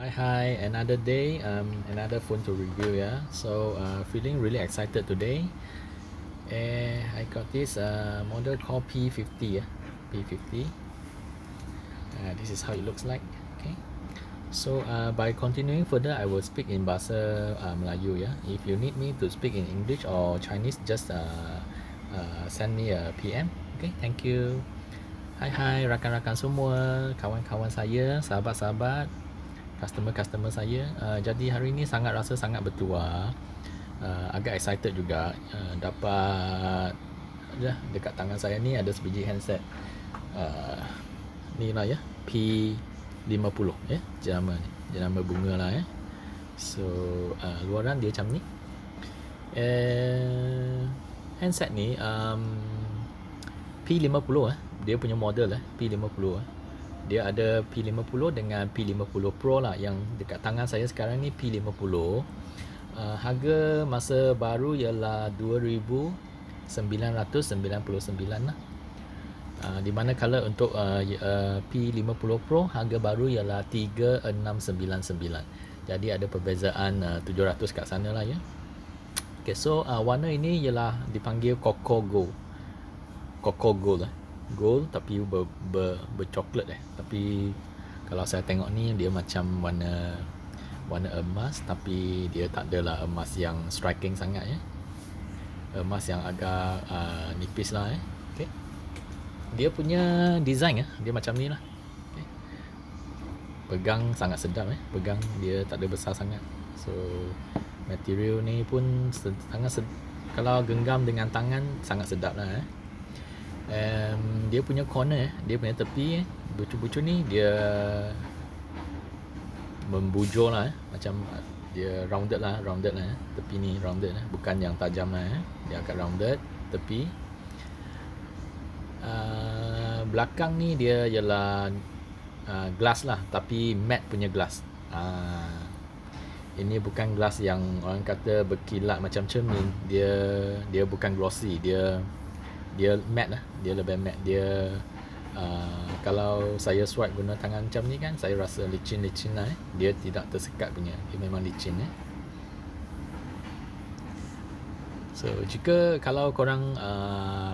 Hi, another day, another phone to review. Yeah, so feeling really excited today. I got this model called P50. Yeah, P50. This is how it looks like. Okay. So by continuing further, I will speak in bahasa Melayu. Yeah. If you need me to speak in English or Chinese, just send me a PM. Okay. Thank you. Hai rakan-rakan semua, kawan-kawan saya, sahabat-sahabat, customer saya. Jadi hari ini rasa sangat bertuah, agak excited juga, dapat dekat tangan saya ni ada sebiji handset, ni lah ya, P50 ya, jenama bunga lah ya. So luaran dia macam ni. Handset ni P50 dia punya model P50. Dia ada P50 dengan P50 Pro lah. Yang dekat tangan saya sekarang ni P50. Harga masa baru ialah 2,999 lah. Di mana kalau untuk P50 Pro harga baru ialah 3,699. Jadi ada perbezaan 700 kat sana lah ya. Okay, so warna ini ialah dipanggil Coco Gold. Coco Gold gold tapi bercoklat tapi kalau saya tengok ni dia macam warna emas, tapi dia tak adalah emas yang striking sangat ya. Emas yang agak nipis lah okay. Dia punya design dia macam ni lah okay. Pegang sangat sedap pegang dia tak ada besar sangat. So material ni pun kalau genggam dengan tangan sangat sedap lah dia punya corner dia punya tepi bucu-bucu ni dia membujur lah macam dia rounded lah tepi ni rounded bukan yang tajam lah dia agak rounded tepi. Belakang ni dia ialah glass lah, tapi matte punya glass. Ini bukan glass yang orang kata berkilat macam cermin. Dia bukan glossy, dia matte lah, dia lebih matte. Dia kalau saya swipe guna tangan macam ni kan, saya rasa licin lah dia tidak tersekat punya, dia memang licin So kalau korang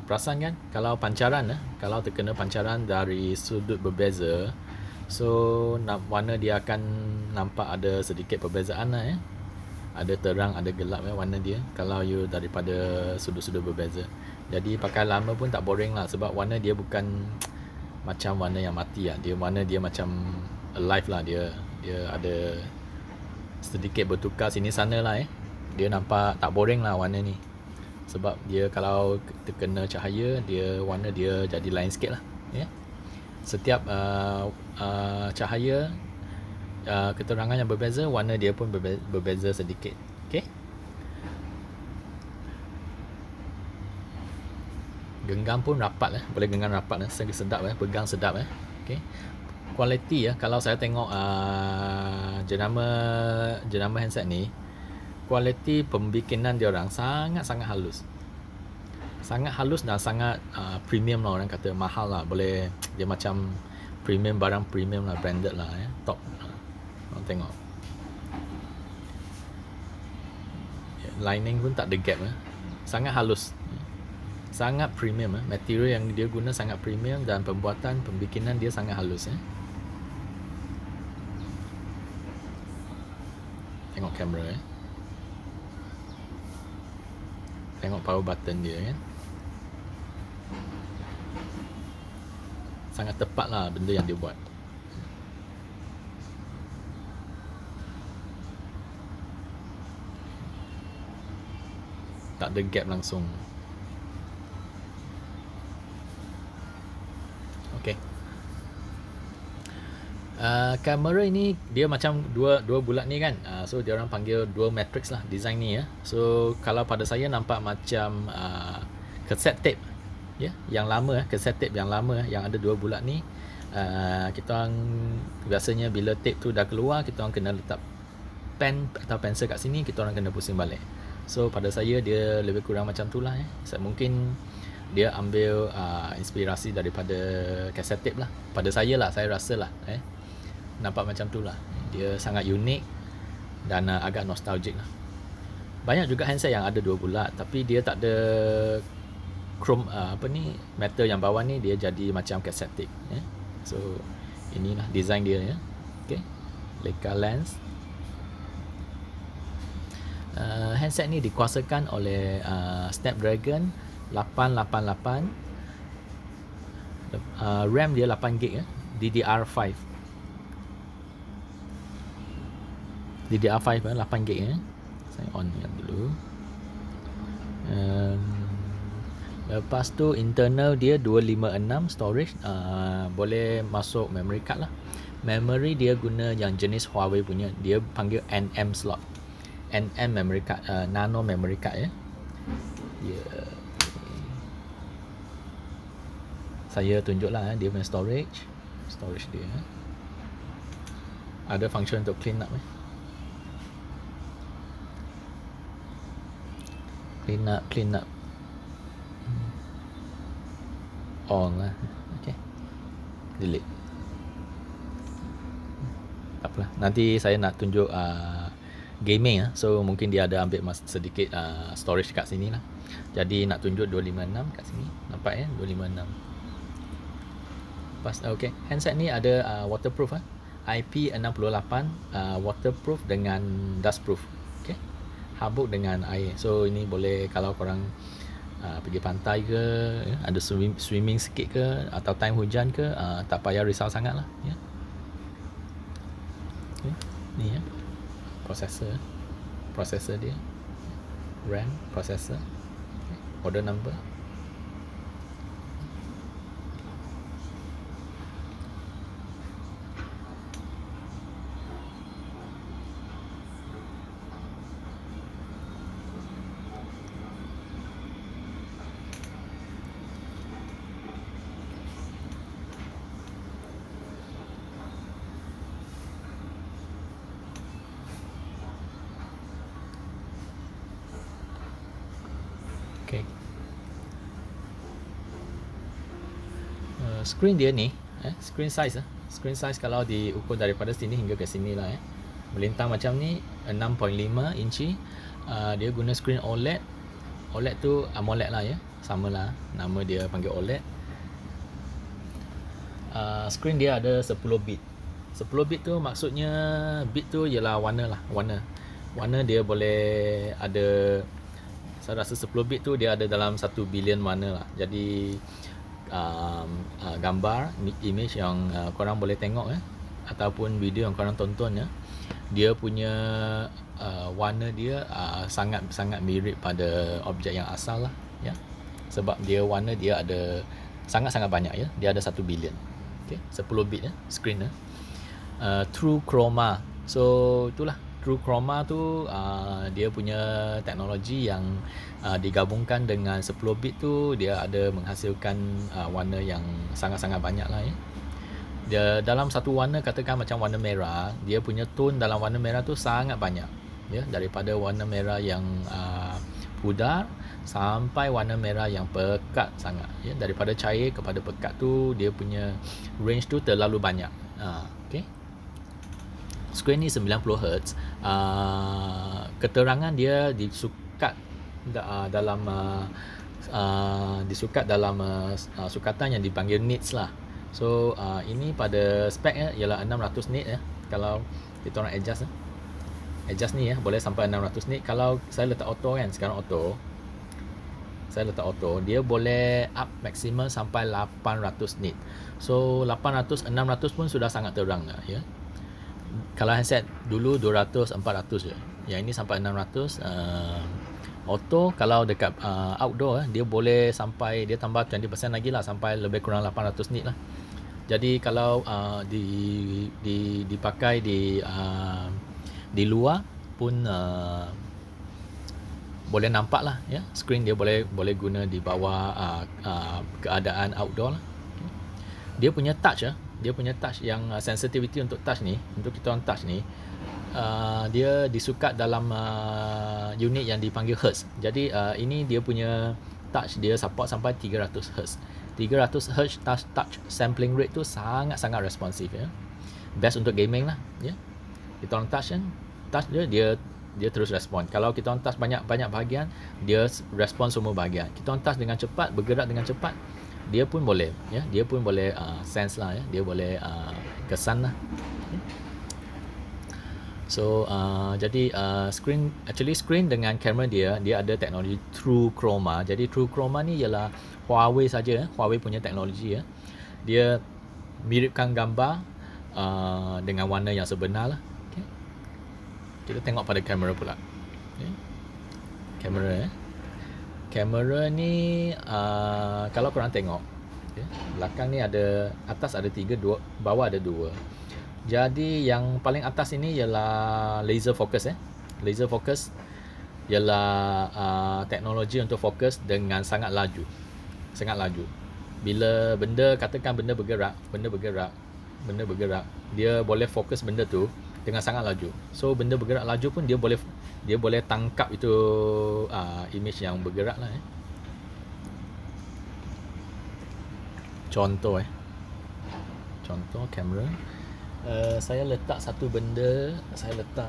perasan kan, kalau pancaran kalau terkena pancaran dari sudut berbeza, so warna dia akan nampak ada sedikit perbezaan lah ada terang ada gelap warna dia kalau you daripada sudut-sudut berbeza. Jadi pakai lama pun tak boring lah, sebab warna dia bukan macam warna yang mati lah. Warna dia macam alive lah, dia ada sedikit bertukar sini sana lah Dia nampak tak boring lah warna ni, sebab dia kalau terkena cahaya, warna dia jadi lain sikit lah Setiap cahaya keterangan yang berbeza, warna dia pun berbeza sedikit. Okay. Genggam pun rapat boleh genggam rapat sedap pegang sedap Okay. Kualiti kalau saya tengok jenama handset ni, kualiti pembikinan dia orang sangat halus. Sangat halus dan sangat premium lah, orang kata mahal lah, boleh dia macam premium, barang premium lah, branded lah top. Orang tengok lining pun tak ada gap sangat halus, sangat premium material yang dia guna sangat premium, dan pembikinan dia sangat halus Tengok kamera tengok power button dia kan, sangat tepat lah benda yang dia buat. Tak ada gap langsung. Okay. Kamera ini dia macam dua bulat ni kan, so dia orang panggil dual matrix lah design ni So kalau pada saya nampak macam cassette tape yang lama cassette tape yang lama yang ada dua bulat ni. Kita orang biasanya bila tape tu dah keluar, kita orang kena letak pen atau pensel kat sini, kita orang kena pusing balik. So pada saya dia lebih kurang macam tu lah mungkin dia ambil inspirasi daripada cassette tape lah. Pada saya lah, saya rasa lah nampak macam tu lah. Dia sangat unik dan agak nostalgic lah. Banyak juga handset yang ada dua bulat, tapi dia tak ada chrome metal yang bawah ni, dia jadi macam casetic ya. So inilah design dia ya. Okay, Leica lens. Handset ni dikuasakan oleh Snapdragon 888, RAM dia 8GB ya, DDR5 8GB ya. Saya on yang dulu. Lepas tu internal dia 256 storage, boleh masuk memory card lah. Memory dia guna yang jenis Huawei punya, dia panggil NM slot, NM memory card, nano memory card ya. Saya tunjuklah dia punya storage dia. Ada function untuk clean up clean up on lah. Okay, delete. Tak apalah, nanti saya nak tunjuk gaming so mungkin dia ada ambil sedikit storage kat sini lah. Jadi nak tunjuk 256 kat sini, nampak ya, 256. Okay, handset ni ada waterproof IP68, waterproof dengan dustproof. Okay, habuk dengan air. So ini boleh kalau korang pergi pantai ke, ada swimming sikit ke, atau time hujan ke, tak payah risau sangat lah ya. Okay, ni ya, processor dia, RAM, processor, okay, order number. Okay. Screen dia ni, screen size kalau diukur daripada sini hingga ke sini lah melintang macam ni, 6.5 inci. Dia guna screen OLED. OLED tu AMOLED lah ya, samalah nama dia panggil OLED. Screen dia ada 10 bit. 10 bit tu maksudnya, bit tu ialah warna dia boleh ada, saya rasa 10 bit tu dia ada dalam 1 bilion warna lah. Jadi gambar, image yang korang boleh tengok ataupun video yang korang tonton dia punya warna dia sangat mirip pada objek yang asal lah ya. Sebab dia warna dia ada sangat banyak ya. Dia ada 1 bilion. Okay, 10 bit screen True Chroma. So itulah True Chroma tu, dia punya teknologi yang digabungkan dengan 10 bit tu, dia ada menghasilkan warna yang sangat banyak lah ya. Dia dalam satu warna, katakan macam warna merah, dia punya tone dalam warna merah tu sangat banyak ya, daripada warna merah yang pudar sampai warna merah yang pekat sangat ya. Daripada cair kepada pekat tu, dia punya range tu terlalu banyak. Okay, screen ni 90Hz. Keterangan dia disukat dalam sukatan yang dipanggil nits lah. So ini pada spek ialah 600 nit Kalau kita orang adjust ni boleh sampai 600 nit. Kalau saya letak auto sekarang saya letak auto, dia boleh up maksimum sampai 800 nit. So 800, 600 pun sudah sangat terang lah ya. Kalau handset dulu 200, 400 je. Yang ini sampai 600. Auto kalau dekat outdoor dia boleh sampai, dia tambah 20% lagi lah, sampai lebih kurang 800 nit lah. Jadi kalau dipakai di luar pun boleh nampak lah ya. Screen dia boleh guna di bawah keadaan outdoor lah. Dia punya touch yang sensitivity untuk touch ni, untuk kita orang touch ni, dia disukat dalam unit yang dipanggil Hertz. Jadi ini dia punya touch, dia support sampai 300 Hz. 300 Hz touch sampling rate tu sangat responsif ya. Best untuk gaming lah ya. Kita orang touch kan, touch dia terus respon. Kalau kita orang touch banyak bahagian, dia respon semua bahagian. Kita orang touch dengan cepat, bergerak dengan cepat, dia pun boleh, ya, dia pun boleh sense lah, ya, dia boleh kesan lah. So jadi screen dengan kamera dia ada teknologi True Chroma. Jadi True Chroma ni ialah Huawei saja, Huawei punya teknologi, ya. Dia miripkan gambar dengan warna yang sebenar lah. Okay. Kita tengok pada kamera pula. Okay. Kamera, ya. Kamera ni kalau korang tengok, okay, belakang ni ada, atas ada 3, bawah ada 2. Jadi yang paling atas ini ialah laser focus, Laser focus ialah teknologi untuk fokus dengan sangat laju. Sangat laju. Bila katakan benda bergerak, dia boleh fokus benda tu dengan sangat laju. So benda bergerak laju pun dia boleh tangkap itu image yang bergerak lah, Contoh kamera. Saya letak satu benda, saya letak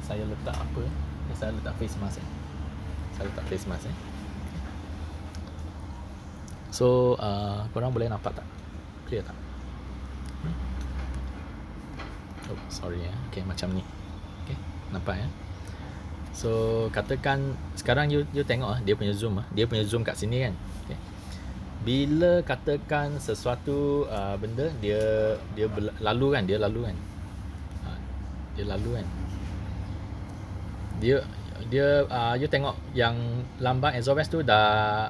saya letak apa? Saya letak face mask, So korang boleh nampak tak? Clear tak? Oh, sorry ya. Okay, macam ni. Okay, nampak ya? So katakan sekarang you tengok dia punya zoom, kat sini kan. Okay. Bila katakan sesuatu benda dia lalu kan, dia lalu kan, you tengok yang lambang exhaust tu dah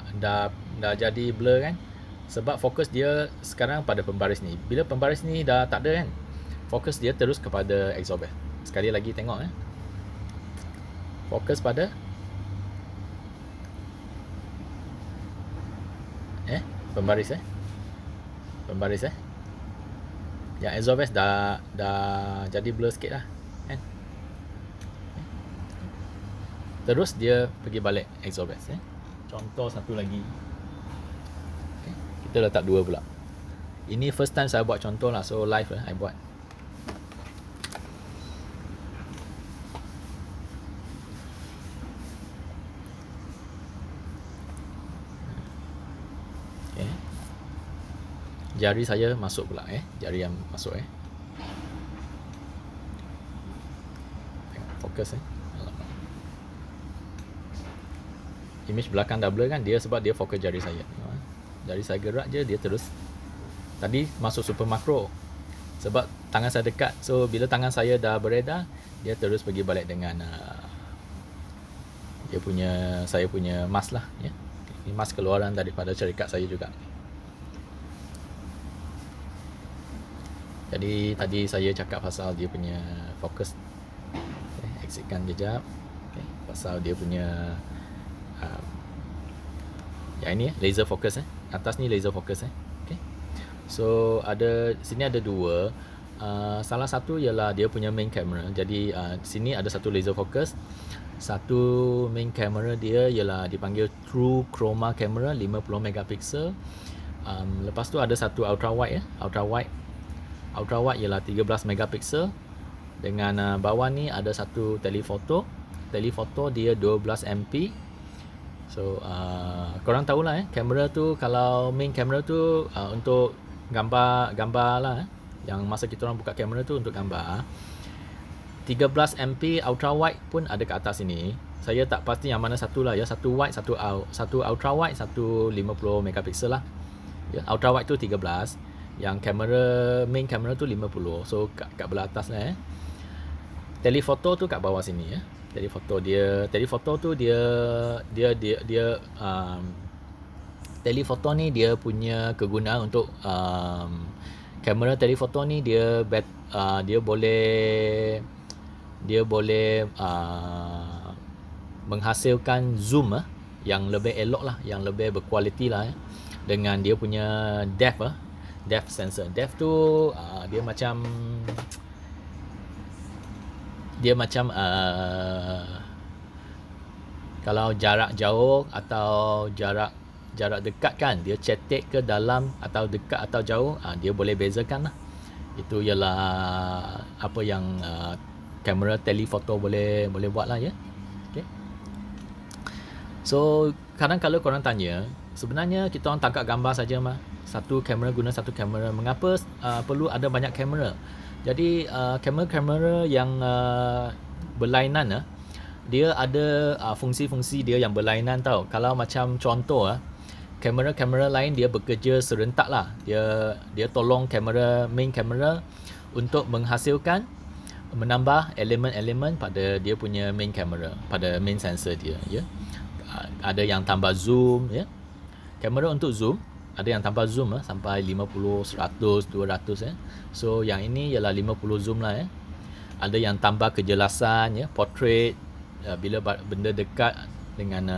jadi blur kan, sebab fokus dia sekarang pada pembaris ni. Bila pembaris ni dah tak ada kan, fokus dia terus kepada exhaust. Sekali lagi tengok, fokus pada pembaris, yang exhaust dah jadi blur sikit lah, kan? Terus dia pergi balik exhaust, Contoh satu lagi, kita letak 2 pula. Ini first time saya buat contoh lah, so live I buat. Jari saya masuk pula, jari yang masuk, tengok fokus, image belakang dah blur kan, dia sebab dia fokus jari saya. Jari saya gerak je, dia terus tadi masuk super makro sebab tangan saya dekat. So bila tangan saya dah beredar, dia terus pergi balik dengan saya punya mask lah, ya. Ini mask keluaran daripada syarikat saya juga. Jadi tadi saya cakap pasal dia punya fokus. Exitkan kejap. Pasal dia punya yang ini laser focus, atas ni laser focus, So sini ada 2. Salah satu ialah dia punya main camera. Jadi sini ada satu laser focus. Satu main camera dia ialah dipanggil True Chroma camera 50 megapixel. Lepas tu ada satu ultra wide, Ultra wide ialah 13 megapixel. Dengan bawah ni ada satu telefoto. Telefoto dia 12 MP. So korang tahulah, kamera tu, kalau main kamera tu untuk gambar lah, yang masa kita orang buka kamera tu untuk gambar. 13 MP ultra wide pun ada kat atas ini. Saya tak pasti yang mana satu lah, ya. Satu wide, satu ultra wide, satu 50 megapixel lah, ya. Ultra wide tu 13, yang main kamera tu 50. So kat belah atas lah, Telefoto tu kat bawah sini, ya. Telefoto tu telefoto ni dia punya kegunaan untuk kamera telefoto ni dia boleh menghasilkan zoom yang lebih elok lah, yang lebih berkualiti lah, dengan dia punya depth sensor. Depth tu dia macam kalau jarak jauh atau jarak dekat kan, dia cetek ke dalam atau dekat atau jauh, dia boleh bezakan lah. Itu ialah apa yang kamera telefoto boleh buat lah ya. Okay. So kadang kalau korang tanya, sebenarnya kita orang tangkap gambar saja mah. Satu kamera guna satu kamera. Mengapa perlu ada banyak kamera? Jadi kamera-kamera yang berlainan dia ada fungsi-fungsi dia yang berlainan tau. Kalau macam contoh kamera-kamera lain dia bekerja serentak lah. Dia tolong main kamera untuk menghasilkan menambah elemen-elemen pada dia punya main kamera, pada main sensor dia ya. Ada yang tambah zoom ya. Kamera untuk zoom ada yang tambah zoom sampai 50, 100, 200 ya. So yang ini ialah 50 zoom lah ya. Ada yang tambah kejelasan ya, portrait bila benda dekat dengan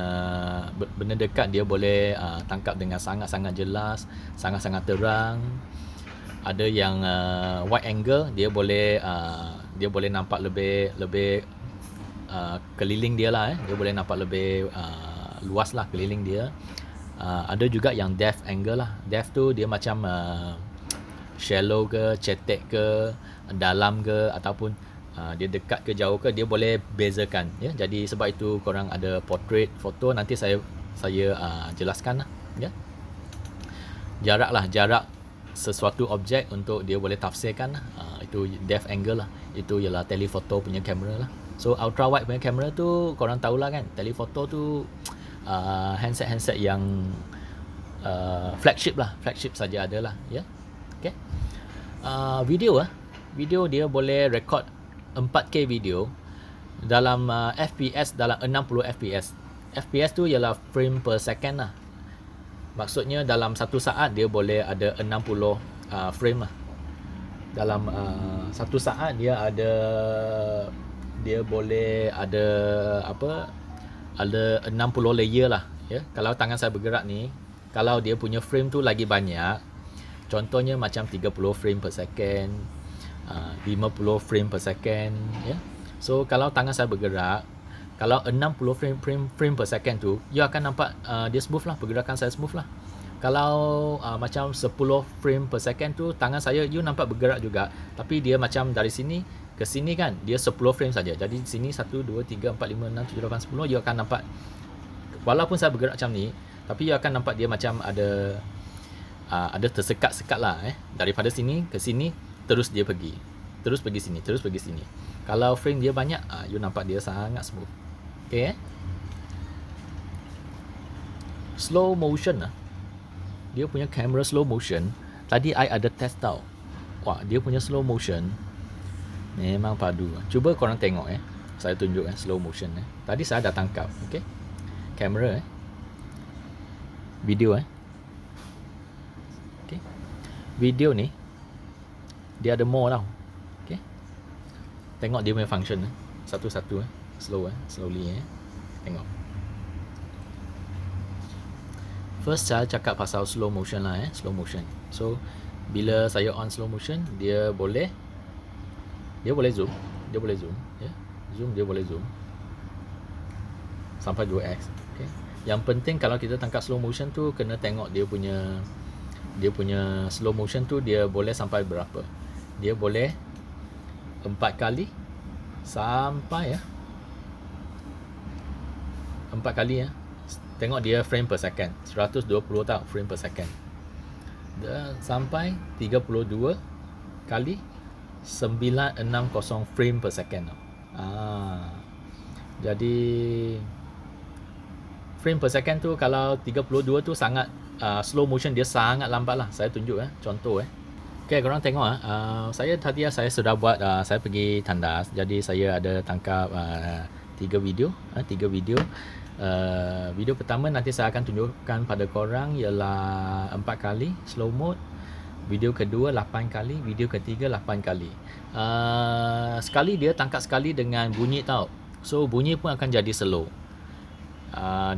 benda dekat dia boleh tangkap dengan sangat-sangat jelas, sangat-sangat terang. Ada yang wide angle dia boleh nampak lebih keliling dia lah dia boleh nampak lebih luas lah keliling dia. Ada juga yang depth angle lah. Depth tu dia macam shallow ke, cetek ke, dalam ke, ataupun dia dekat ke jauh ke, dia boleh bezakan ya. Jadi sebab itu korang ada portrait foto, nanti saya jelaskan lah ya. Jarak sesuatu objek untuk dia boleh tafsirkan lah. Itu depth angle lah. Itu ialah telefoto punya kamera lah. So ultra wide punya kamera tu korang tahulah kan, telefoto tu handset yang flagship saja ada lah ya. Okay. Video dia boleh record 4K video dalam FPS dalam 60 FPS. FPS tu ialah frame per second lah. Maksudnya dalam satu saat dia boleh ada 60 frame lah. Dalam satu saat dia boleh ada ada 60 layer lah ya. Kalau tangan saya bergerak ni, kalau dia punya frame tu lagi banyak, contohnya macam 30 frame per second, 50 frame per second ya. So kalau tangan saya bergerak, kalau 60 frame per second tu, you akan nampak dia smooth lah, pergerakan saya smooth lah. Kalau macam 10 frame per second tu, tangan saya you nampak bergerak juga, tapi dia macam dari sini ke sini kan, dia 10 frame saja. Jadi sini 1 2 3 4 5 6 7 8 10, you akan nampak walaupun saya bergerak macam ni, tapi you akan nampak dia macam ada tersekat-sekat lah daripada sini ke sini, terus dia pergi sini, terus pergi sini. Kalau frame dia banyak, you nampak dia sangat smooth. Okay slow motion dia punya kamera slow motion. Tadi I ada test tau. Wah, dia punya slow motion memang padu. Cuba korang tengok saya tunjuk slow motion Tadi saya dah tangkap. Okay, kamera video okay, video ni dia ada more tau. Okay, tengok dia punya function satu-satu slowly tengok. First saya cakap pasal slow motion lah slow motion. So bila saya on slow motion, dia boleh zoom ya. Zoom dia boleh zoom sampai 2x. Okay. Yang penting kalau kita tangkap slow motion tu, kena tengok dia punya slow motion tu dia boleh sampai berapa. Dia boleh 4 kali sampai 4 kali Tengok dia frame per second, 120 tau frame per second. Dan sampai 32 kali 960 frame per second. Jadi frame per second tu kalau 32 tu sangat slow motion, dia sangat lambat lah. Saya tunjuk contoh Okay, korang tengok saya tadi saya sudah buat saya pergi tandas. Jadi saya ada tangkap 3 video. Video pertama nanti saya akan tunjukkan pada korang ialah 4 kali slow mode. Video kedua 8 kali, video ketiga 8 kali. Sekali dia tangkap sekali dengan bunyi tau. So bunyi pun akan jadi slow.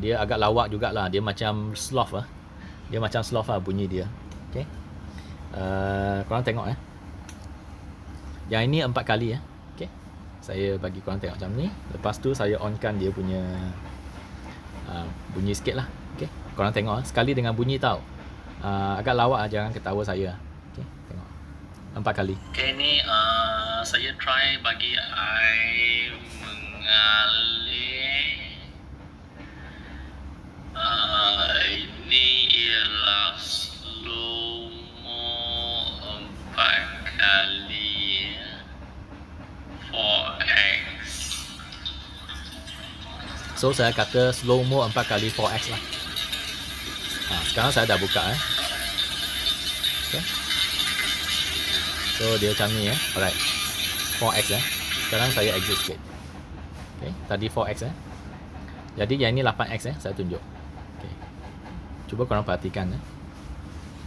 Dia agak lawak jugalah. Dia macam sloth Dia macam sloth bunyi dia. Okay. Korang tengok Yang ini 4 kali Okay. Saya bagi korang tengok macam ni. Lepas tu saya onkan dia punya bunyi sikit lah. Okay. Korang tengok sekali dengan bunyi tau. Agak lawak jangan ketawa saya. Okay. Tengok. 4 kali. Okay, ni saya try bagi air mengalir. Ini ialah slow mo 4 kali 4x. So saya kata slow mo 4 kali 4x lah. Sekarang saya dah buka okay. So dia macam ni alright, 4x Sekarang saya exit sikit. Okay, tadi 4x jadi yang ni 8x saya tunjuk. Okay, cuba korang perhatikan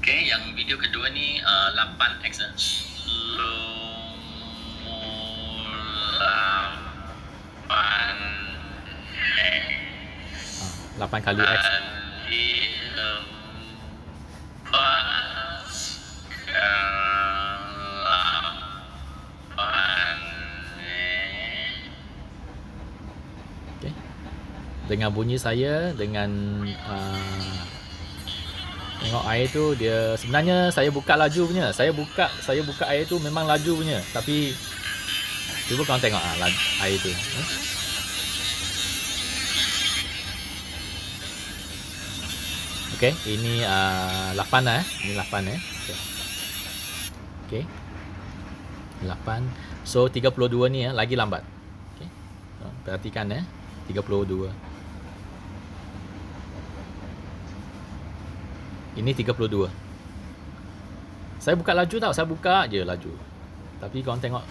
Okay, yang video kedua ni 8x slow mo 8 kali x. Okay, dengan bunyi saya, dengan tengok air tu, dia sebenarnya saya buka laju punya. Saya buka air tu memang laju punya, tapi cuba korang tengok air tu. Okay, ini 8 ini 8 okay. 8. So 32 ni lagi lambat. Okay, perhatikan 32. Ini 32. Saya buka laju tau, saya buka je laju. Tapi korang tengok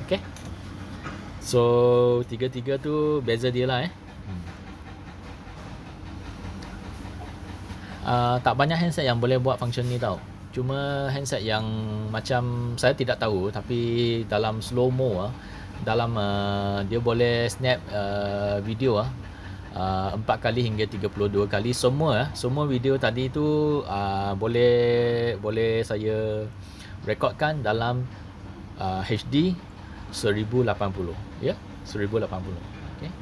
okay. So 33 tu beza dia lah tak banyak handset yang boleh buat function ni tau. Cuma handset yang macam saya tidak tahu, tapi dalam slow mo dalam dia boleh snap video 4 kali hingga 32 kali. Semua video tadi tu boleh saya rekodkan dalam HD 1080 ya, 1080. Okay.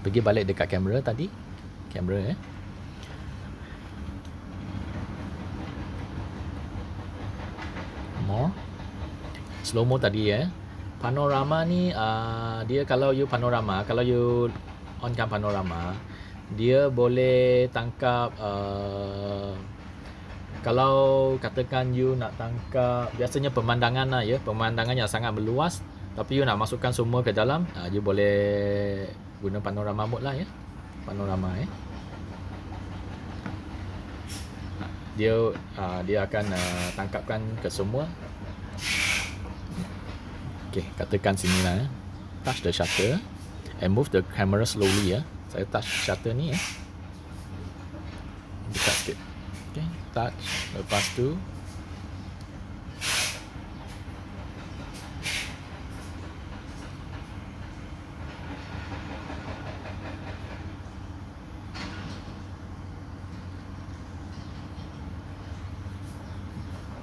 Pergi balik dekat kamera tadi. Kamera more. Slow mo tadi panorama ni dia kalau you panorama, kalau you onkan panorama, dia boleh tangkap kalau katakan you nak tangkap biasanya pemandangan lah pemandangan yang sangat meluas, tapi you nak masukkan semua ke dalam, you boleh guna panorama mode lah panorama dia akan tangkapkan ke semua. Okay, katakan sini lah touch the shutter and move the camera slowly saya touch shutter ni dekat sikit. Okay, touch, lepas tu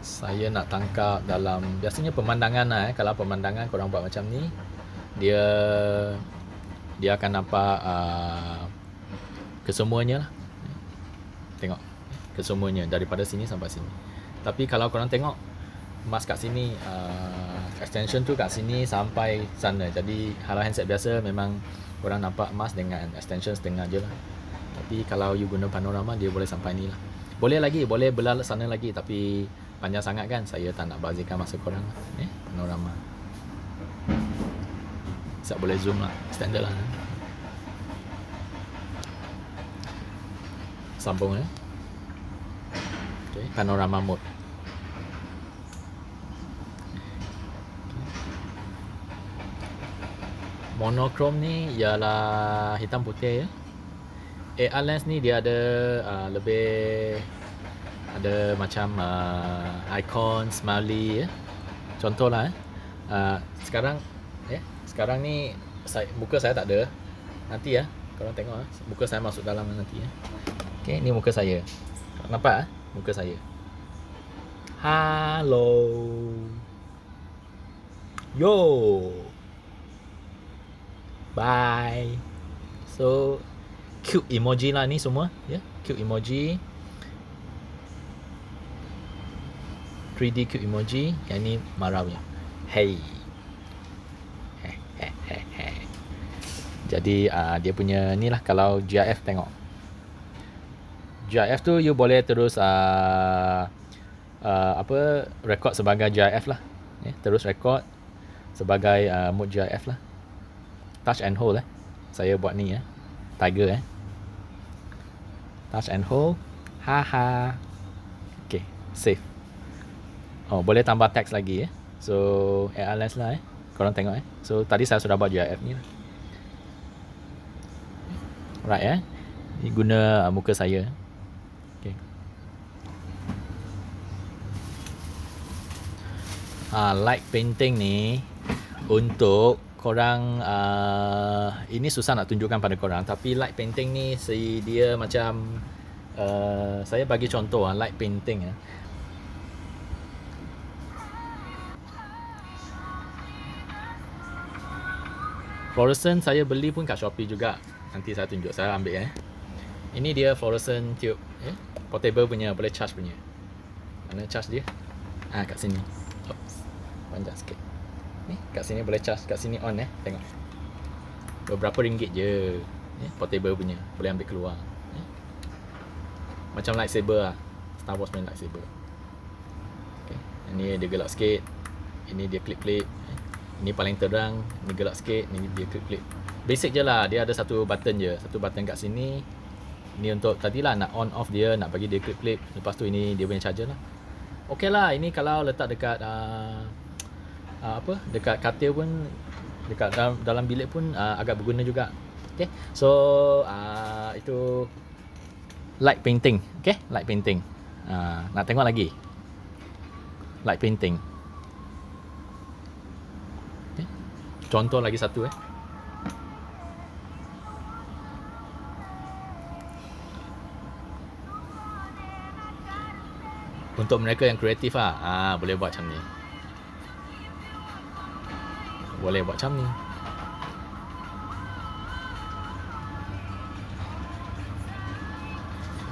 saya nak tangkap dalam biasanya pemandangan kalau pemandangan korang buat macam ni, dia akan nampak kesemuanya lah. Tengok kesemuanya daripada sini sampai sini. Tapi kalau korang tengok mask kat sini, extension tu kat sini sampai sana. Jadi kalau handset biasa memang korang nampak mask dengan extension setengah je lah. Tapi kalau you guna panorama, dia boleh sampai ni lah. Boleh belah sana lagi, tapi panjang sangat kan, saya tak nak bazirkan masa korang panorama. Tak boleh zoom lah, standard lah. Sambung okay, panorama mode. Monochrome ni ialah hitam putih AR lens ni dia ada lebih ada macam icon smiley contohlah sekarang sekarang ni muka saya tak ada, nanti korang tengok muka saya masuk dalam nanti okey, ni muka saya, nampak muka saya. Hello yo, bye, So cute emoji lah ni semua, ya. Cute emoji. 3D cute emoji. Yang ni marah punya. Hey. Jadi dia punya ni lah, kalau GIF tengok. GIF tu you boleh terus record sebagai GIF lah. Terus record sebagai mode GIF lah. Touch and hold saya buat ni tiger touch and hold. Haha. Okay, save. Oh, boleh tambah teks lagi so ALS lah korang tengok so tadi saya sudah buat GIF ni lah. Right ni guna muka saya. Okay. Light painting ni untuk korang, ini susah nak tunjukkan pada korang, tapi light painting ni dia macam saya bagi contoh light painting fluorescent saya beli pun kat Shopee juga. Nanti saya tunjuk, saya ambil ini dia fluorescent tube portable punya, boleh charge punya. Mana charge dia? Kat sini. Oops, panjang sikit. Ni kat sini boleh charge, kat sini on tengok. Beberapa ringgit je. Portable punya, boleh ambil keluar. Macam lightsaber lah. Star Wars punya lightsaber. Okay. Ini dia gelap sikit. Ini dia klip-klip. Ini paling terang, ini gelap sikit, ini dia klip-klip. Basic je lah, dia ada satu button je. Satu button kat sini. Ini untuk tadilah nak on off dia, nak bagi dia klip-klip. Lepas tu ini dia punya charger lah. Okey lah, ini kalau letak dekat dekat katil pun, dekat dalam bilik pun agak berguna juga. Okay, so itu light painting. Okay, light painting. Nak tengok lagi light painting. Okay. Contoh lagi satu untuk mereka yang kreatif boleh buat macam ni. Boleh buat macam ni.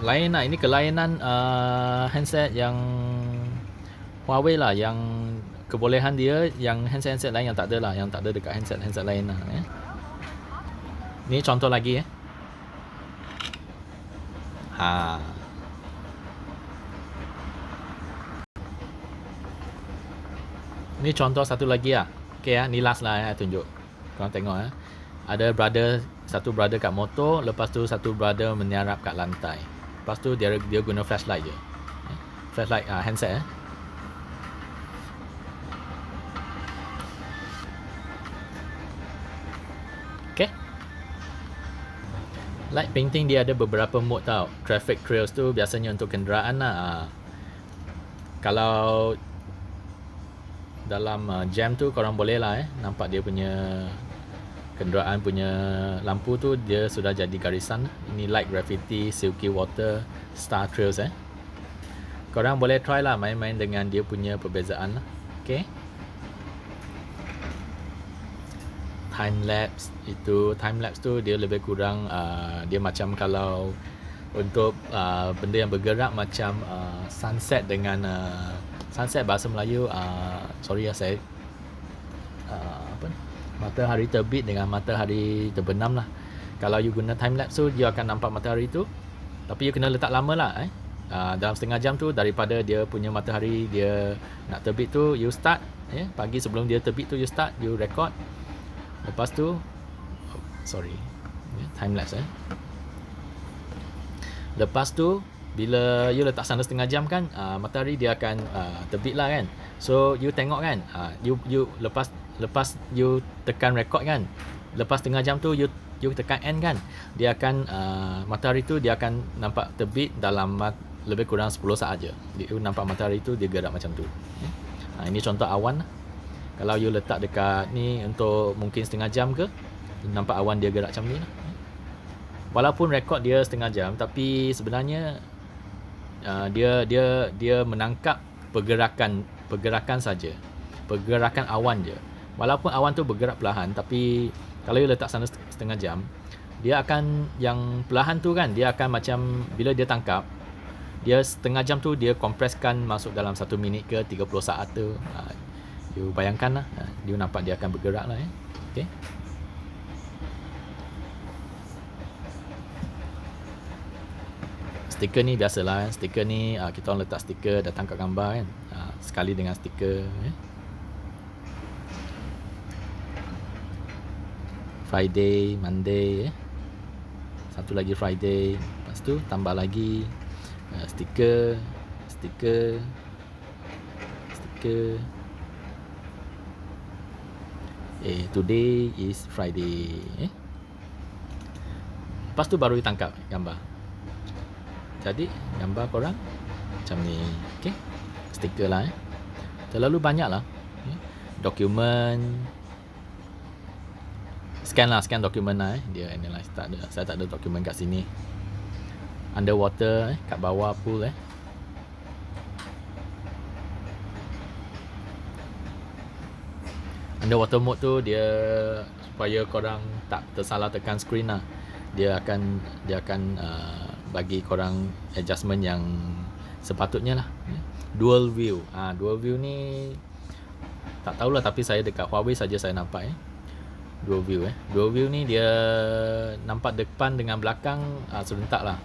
Lain lah, ini kelainan handset yang Huawei lah, yang kebolehan dia yang handset-handset lain yang tak ada lah, yang tak ada dekat handset lain lah. Ni contoh lagi Ni contoh satu lagi lah. Okay ni last lah tunjuk. Korang tengok ada satu brother kat motor, lepas tu satu brother menyarap kat lantai. Lepas tu dia guna flashlight je. Flashlight handset Okay. Light painting dia ada beberapa mode tau. Traffic trails tu biasanya untuk kenderaan lah. Kalau dalam jam tu korang boleh lah nampak dia punya kenderaan punya lampu tu dia sudah jadi garisan. Ini light graffiti, silky water, star trails korang boleh try lah main-main dengan dia punya perbezaan lah. Okay. Time lapse tu dia lebih kurang dia macam kalau untuk benda yang bergerak macam sunset dengan sunset bahasa Melayu sorry saya matahari terbit dengan matahari terbenam lah. Kalau you guna time lapse tu dia akan nampak matahari tu, tapi you kena letak lama lah dalam setengah jam tu, daripada dia punya matahari dia nak terbit tu you start pagi sebelum dia terbit tu you start, you record. Lepas tu time lapse lepas tu bila you letak sana setengah jam kan, matahari dia akan terbit lah kan. So you tengok kan, you lepas you tekan record kan, lepas setengah jam tu you tekan end kan, dia akan matahari tu dia akan nampak terbit dalam lebih kurang 10 saat je. You nampak matahari tu dia gerak macam tu. Ini contoh awan lah. Kalau you letak dekat ni untuk mungkin setengah jam ke, nampak awan dia gerak macam ni lah. Walaupun rekod dia setengah jam, tapi sebenarnya dia menangkap pergerakan saja, pergerakan awan je. Walaupun awan tu bergerak perlahan, tapi kalau you letak sana setengah jam, dia akan, yang perlahan tu kan, dia akan macam bila dia tangkap, dia setengah jam tu dia kompreskan masuk dalam 1 minit ke 30 saat tu. You bayangkan lah, you nampak dia akan bergerak lah. Okay. Stiker ni biasalah, stiker ni kita orang letak stiker datang kat gambar kan, sekali dengan stiker. Friday, Monday, satu lagi Friday, lepas tu tambah lagi stiker. Today is Friday. Lepas tu baru ditangkap gambar. Jadi gambar korang macam ni. Okay, stiker lah. Terlalu banyak lah. Dokumen, scan dokumen lah. Dia analyze, tak ada, saya tak ada dokumen kat sini. Underwater, kat bawah pool. Underwater mode tu dia supaya korang tak tersalah tekan screen lah. Dia akan bagi korang adjustment yang sepatutnya lah. Dual view. Dual view ni tak tahulah, tapi saya dekat Huawei saja saya nampak. Dual view. Dual view ni dia nampak depan dengan belakang serentak lah.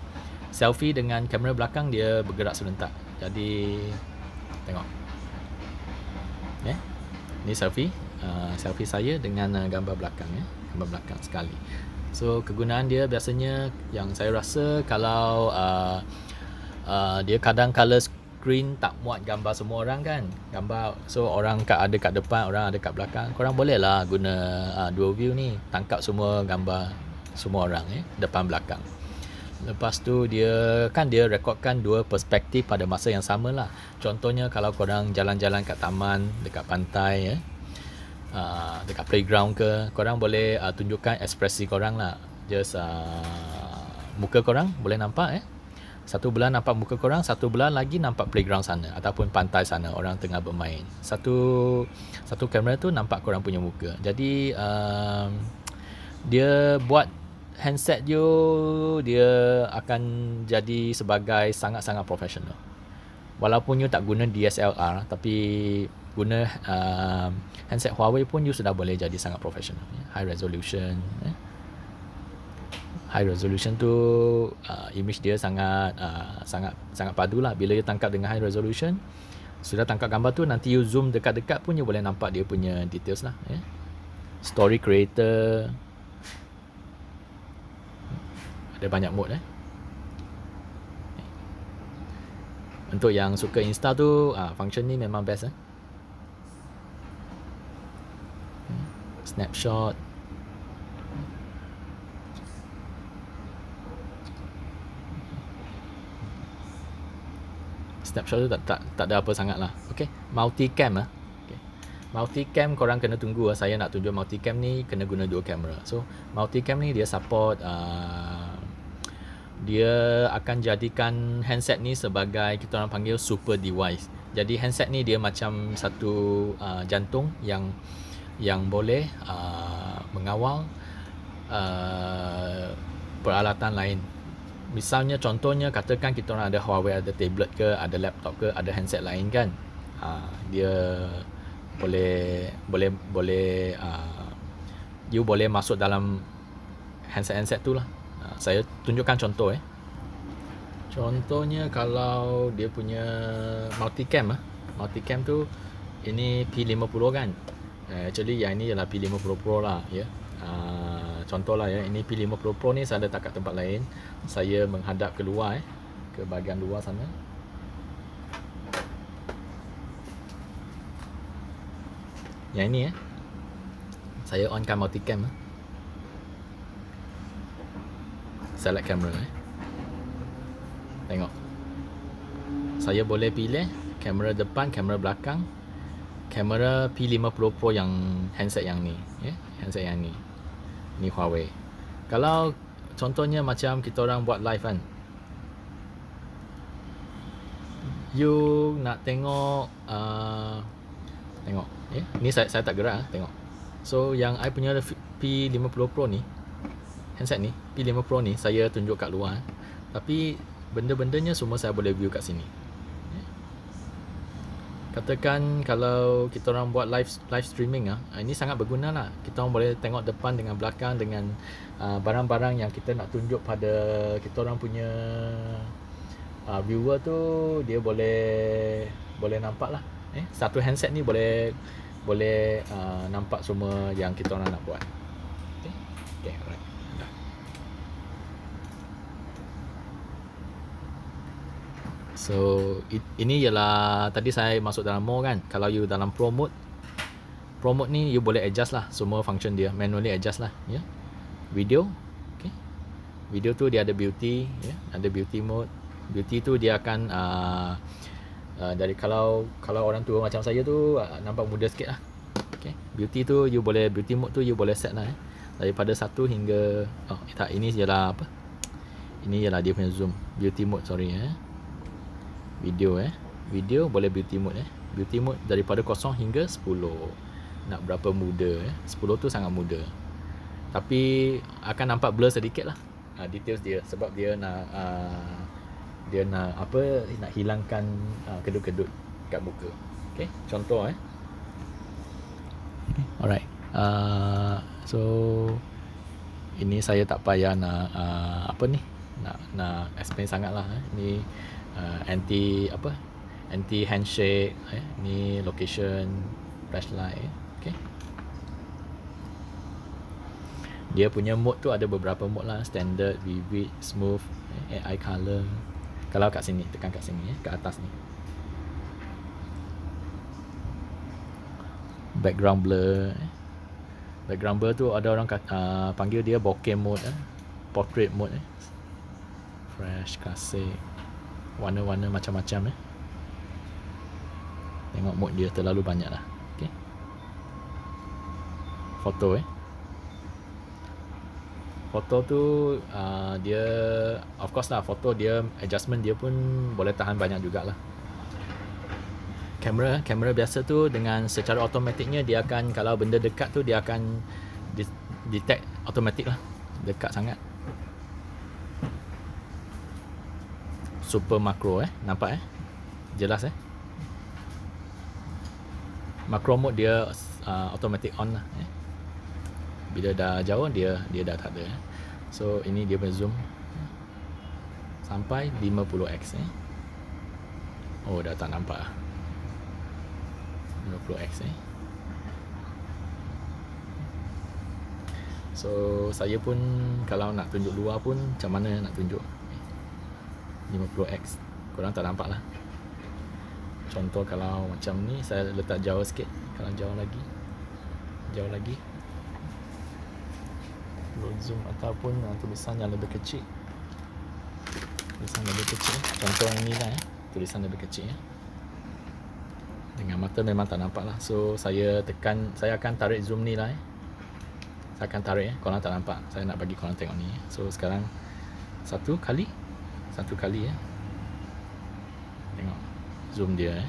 Selfie dengan kamera belakang dia bergerak serentak. Jadi tengok. Ni selfie. Selfie saya dengan gambar belakang. Gambar belakang sekali. So kegunaan dia biasanya yang saya rasa, kalau dia kadang color screen tak muat gambar semua orang kan, gambar, so orang ada kat depan, orang ada kat belakang, korang boleh lah guna dual view ni, tangkap semua gambar semua orang depan belakang. Lepas tu dia rekodkan dua perspektif pada masa yang sama lah. Contohnya kalau korang jalan-jalan kat taman, dekat pantai, dekat playground ke, korang boleh tunjukkan ekspresi korang lah. Just muka korang boleh nampak. Satu belah nampak muka korang, satu belah lagi nampak playground sana ataupun pantai sana, orang tengah bermain. Satu kamera tu nampak korang punya muka. Jadi dia buat handset dia akan jadi sebagai sangat-sangat profesional. Walaupun you tak guna DSLR, tapi guna handset Huawei pun you sudah boleh jadi sangat profesional. High resolution. High resolution tu image dia sangat padu lah. Bila you tangkap dengan high resolution, sudah tangkap gambar tu, nanti you zoom dekat-dekat pun you boleh nampak dia punya details lah. Story creator, ada banyak mode. Untuk yang suka Insta tu, function ni memang best. Snapshot. Snapshot tu tak ada apa sangat lah. Okay, multicam okay. Multicam korang kena tunggu. Saya nak tunjuk multicam ni kena guna dua kamera. So multicam ni dia support, dia akan jadikan handset ni sebagai kita orang panggil super device. Jadi handset ni dia macam satu jantung yang boleh mengawal peralatan lain. Misalnya contohnya, katakan kita orang ada Huawei, ada tablet ke, ada laptop ke, ada handset lain kan, dia boleh you boleh masuk dalam handset tu lah. Saya tunjukkan contoh. Contohnya kalau dia punya multicam tu, ini P50 kan. Actually yang ini ialah P50 Pro lah ya. Contoh lah ya, ini P50 Pro ni saya letak kat tempat lain. Saya menghadap keluar ke bahagian luar sana. Yang ini saya onkan multicam. Select kamera. Tengok. Saya boleh pilih kamera depan, kamera belakang, kamera P50 Pro yang handset yang ni, handset yang ni. Ni Huawei. Kalau contohnya macam kita orang buat live kan, you nak tengok ni saya tak gerak tengok. So yang I punya P50 Pro ni, handset ni P5 Pro ni saya tunjuk kat luar, tapi benda-bendanya semua saya boleh view kat sini. Katakan kalau kita orang buat live streaming ini sangat berguna lah. Kita orang boleh tengok depan dengan belakang dengan barang-barang yang kita nak tunjuk pada kita orang punya viewer tu, dia boleh nampak lah. Satu handset ni boleh nampak semua yang kita orang nak buat. Okay, alright. So ini ialah tadi saya masuk dalam mode kan. Kalau you dalam pro mode ni you boleh adjust lah semua function dia, manually adjust lah ya. Video, okay. Video tu dia ada beauty ya, ada beauty mode. Beauty tu dia akan dari kalau orang tua macam saya tu nampak muda sikit lah. Okay. Beauty tu you boleh, beauty mode tu you boleh set lah daripada 1 hingga tak, ini ialah apa? Ini ialah dia punya zoom. Beauty mode, sorry video video boleh beauty mode beauty mode daripada 0 hingga 10. Nak berapa muda 10 tu sangat muda, tapi akan nampak blur sedikit lah details dia, sebab dia nak nak hilangkan kedut-kedut kat muka. Okay, contoh alright. So ini saya tak payah nak nak explain sangat lah ni. Anti handshake ni location flashlight. Okay, dia punya mode tu ada beberapa mode lah, standard, vivid, smooth, AI color. Kalau kat sini, tekan kat sini kat atas ni, background blur. Background blur tu ada orang panggil dia bokeh mode portrait mode fresh, classic, warna-warna macam-macam Tengok mode dia terlalu banyak lah. Okay. Foto foto tu dia of course lah, foto dia adjustment dia pun boleh tahan banyak jugalah. Kamera biasa tu dengan secara automatiknya dia akan, kalau benda dekat tu dia akan detect automatik lah, dekat sangat. Super makro nampak jelas makro mode dia automatic on lah bila dah jauh dia dah tak ada so ini dia punya zoom sampai 50x oh dah tak nampak 50x so saya pun kalau nak tunjuk luar pun macam mana nak tunjuk 50x, korang tak nampak lah. Contoh kalau macam ni saya letak jauh sikit, kalau jauh lagi low zoom ataupun tulisan yang lebih kecil, contoh yang ni lah tulisan lebih kecil dengan mata memang tak nampak lah. So saya akan tarik zoom ni lah saya akan tarik korang tak nampak, saya nak bagi korang tengok ni so sekarang satu kali tengok zoom dia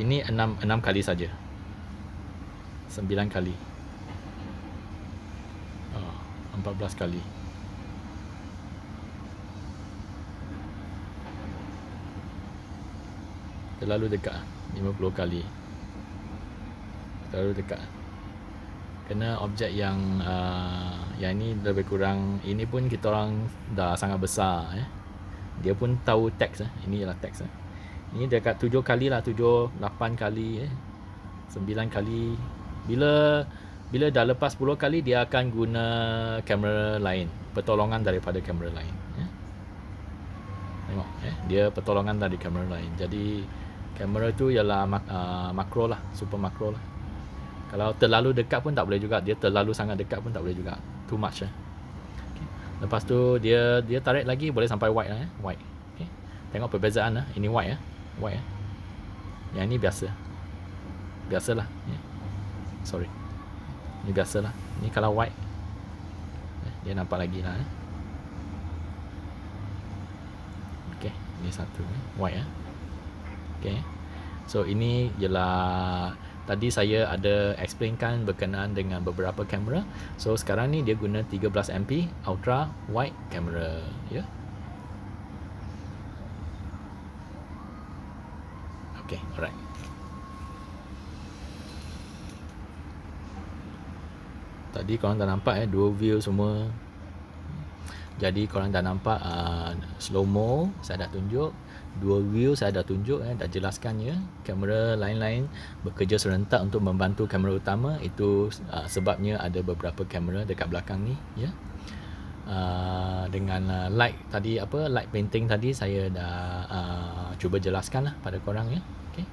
ini 6 kali saja, 9 kali, 14 kali, terlalu dekat 50 kali, terlalu dekat. Kena objek yang ini lebih kurang, ini pun kita orang dah sangat besar dia pun tahu teks ini ialah teks ini dekat 7 kali lah, 7 8 kali 9 kali. Bila dah lepas 10 kali dia akan guna kamera lain, pertolongan daripada kamera lain tengok dia pertolongan dari kamera lain. Jadi kamera tu ialah makro lah, super makro lah. Kalau terlalu dekat pun tak boleh juga, dia terlalu sangat dekat pun tak boleh juga, too much okay. Lepas tu dia tarik lagi boleh sampai wide lah wide. Okay. Tengok perbezaan ini wide wide yang ini biasalah sorry, ini biasalah, ini kalau wide dia nampak lagi lah okay. Ini satu wide okay. So ini ialah Tadi saya ada explainkan berkenaan dengan beberapa kamera. So sekarang ni dia guna 13MP ultra wide kamera, ya. Okay, alright. Tadi korang dah nampak dual view semua. Jadi korang dah nampak slow mo saya dah tunjuk, dual view saya dah tunjuk, dah jelaskannya. Kamera lain-lain bekerja serentak untuk membantu kamera utama. Itu sebabnya ada beberapa kamera dekat belakang ni, ya. Dengan light tadi, light painting tadi saya dah cuba jelaskan lah pada korang, ya. Okay.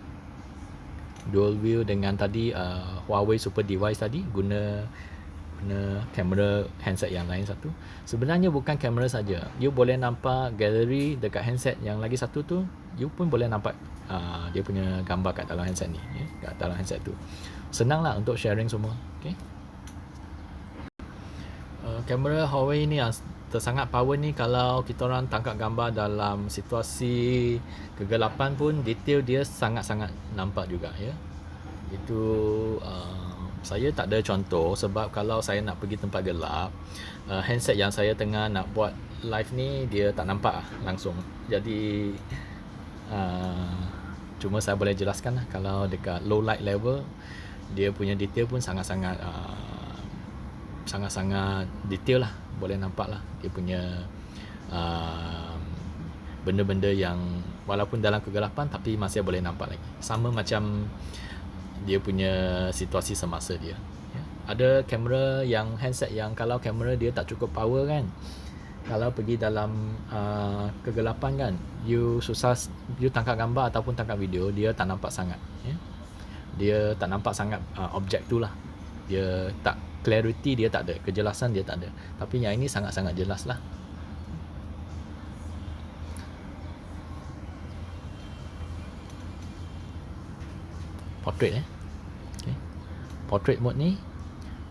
Dual view dengan tadi Huawei Super Device tadi guna kamera handset yang lain satu. Sebenarnya bukan kamera saja, you boleh nampak galeri dekat handset yang lagi satu tu, you pun boleh nampak dia punya gambar kat dalam handset ni, ya, kat dalam handset tu. Senang lah untuk sharing semua. Okay. Kamera Huawei ni yang tersangat power ni, kalau kita orang tangkap gambar dalam situasi kegelapan pun detail dia sangat-sangat nampak juga, ya. Itu saya tak ada contoh sebab kalau saya nak pergi tempat gelap, handset yang saya tengah nak buat live ni dia tak nampak langsung. Jadi cuma saya boleh jelaskan lah, kalau dekat low light level dia punya detail pun sangat-sangat detail lah, boleh nampak lah dia punya benda-benda yang walaupun dalam kegelapan tapi masih boleh nampak lagi. Sama macam dia punya situasi semasa dia, ya. Ada kamera yang handset yang kalau kamera dia tak cukup power kan, kalau pergi dalam kegelapan kan, you tangkap gambar ataupun tangkap video, dia tak nampak sangat, ya. Dia tak nampak sangat objek tu lah. Dia tak clarity, dia tak ada, kejelasan dia tak ada. Tapi yang ini sangat-sangat jelas lah. Portrait, okay. Portrait mode ni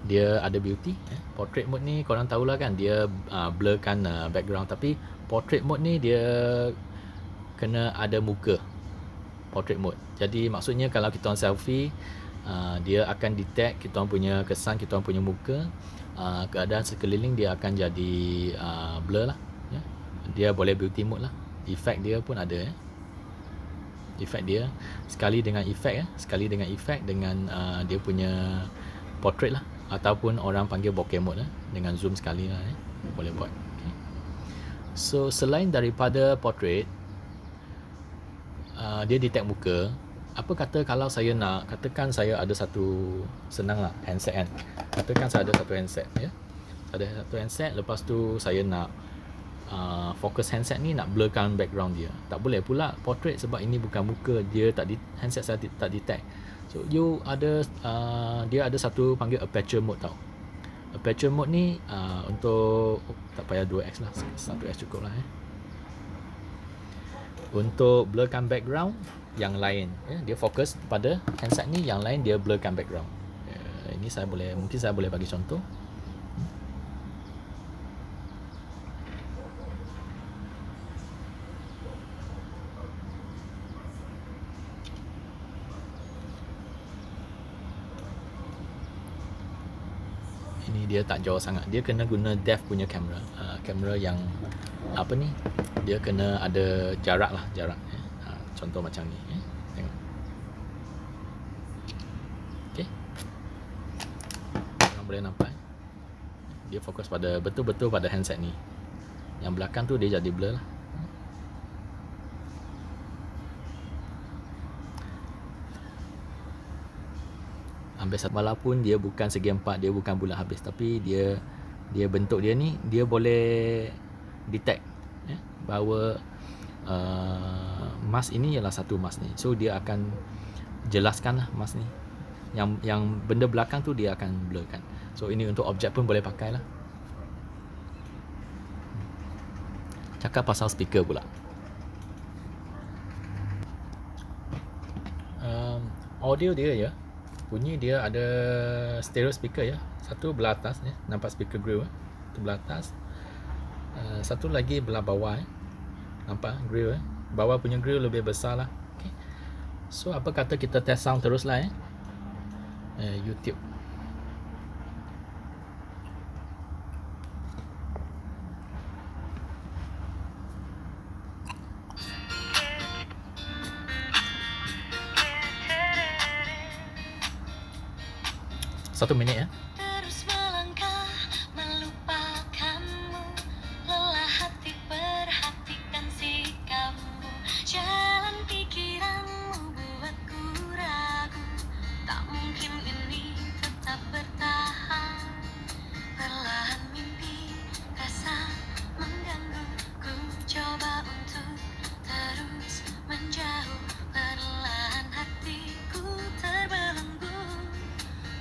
dia ada beauty, Portrait mode ni korang tahulah kan, dia blurkan background. Tapi portrait mode ni dia kena ada muka, portrait mode. Jadi maksudnya kalau kita orang selfie, dia akan detect kita orang punya kesan, kita orang punya muka, keadaan sekeliling dia akan jadi blur lah, ya. Dia boleh beauty mode lah. Effect dia pun ada, ya. Efek dia sekali dengan efek dengan dia punya portrait lah, ataupun orang panggil bokeh mode lah, dengan zoom sekali lah, boleh buat. Okay. So selain daripada portrait, dia detect muka. Apa kata kalau saya nak, katakan saya ada satu, senang lah, handset kan, katakan saya ada satu handset, ya. Ada satu handset, lepas tu saya nak fokus handset ni, nak blurkan background dia. Tak boleh pula portrait sebab ini bukan muka dia, handset saya tak detect. So you ada dia ada satu panggil aperture mode tau. Aperture mode ni untuk tak payah 2x lah, 1x cukup lah, untuk blurkan background yang lain, ya. Dia fokus pada handset ni, yang lain dia blurkan background. Ini mungkin saya boleh bagi contoh. Ini dia tak jauh sangat, dia kena guna depth punya kamera, kamera yang apa ni, dia kena ada jarak, ya. Contoh macam ni, ya. Tengok. Okay, korang boleh nampak, dia fokus pada betul-betul pada handset ni. Yang belakang tu dia jadi blur lah. Ambil satu, walaupun dia bukan segi empat, dia bukan bulat habis, tapi dia bentuk dia ni, dia boleh detect, ya, bahawa mask ini ialah satu mask ni. So dia akan jelaskan lah mask ni, yang benda belakang tu dia akan blurkan. So ini untuk objek pun boleh pakai lah. Cakap pasal speaker pula, audio dia, ya, bunyi dia ada stereo speaker, ya. Satu belah atas, ya, nampak speaker grill, tu belah atas. Satu lagi belah bawah, nampak grill, bawah punya grill lebih besar lah. Okay. So apa kata kita test sound terus lah, YouTube. Satu minit ya. Terus melangkah melupakanmu, lelah hati perhatikan sikapmu, jalan pikiranmu buatku ragu, tak mungkin ini tetap bertahan. Perlahan mimpi rasa mengganggu, ku coba untuk terus menjauh, perlahan hatiku terbelenggu,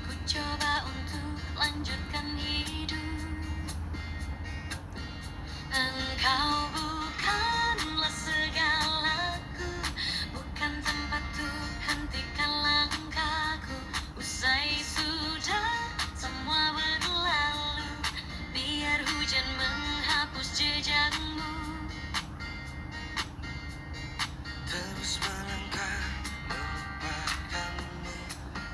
ku coba untuk lanjutkan hidup. Engkau bukanlah segalaku, bukan tempat untuk hentikan langkahku. Usai sudah semua berlalu, biar hujan menghapus jejakmu. Terus melangkah melupakanmu,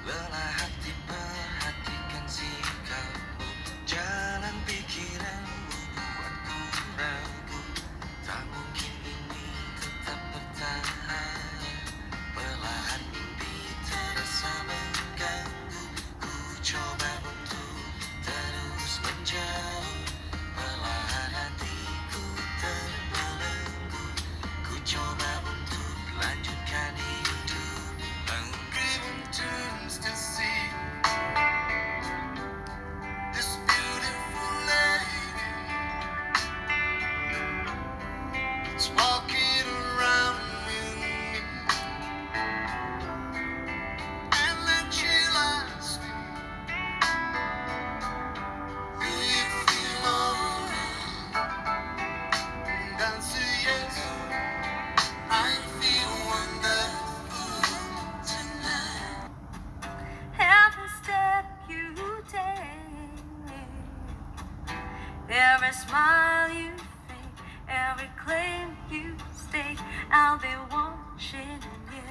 lelah hati perhatikan sikapmu, jalan pikiranmu buatku ragu, tak mungkin ini tetap bertahan. Perlahan mimpi terasa mengganggu, ku coba untuk terus menjauh, perlahan hatiku terbelenggu, ku coba untuk lanjutkan hidup. Given turns to see this beautiful lady, it's walking around with me, and then she asked me, do you feel alright? And I say yes, I feel wonderful tonight. Every step you take, every smile you fake, every claim you stake, I'll be watching you.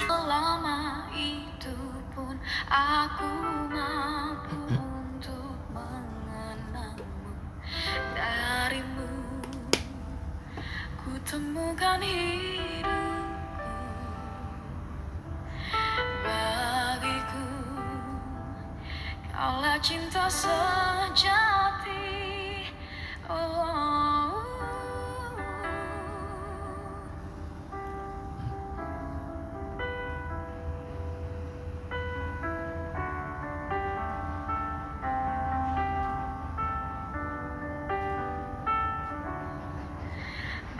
Selama itu pun aku mampu untuk mengenangmu. Darimu ku temukan hidupku. Bagiku kaulah cinta sejati. Oh.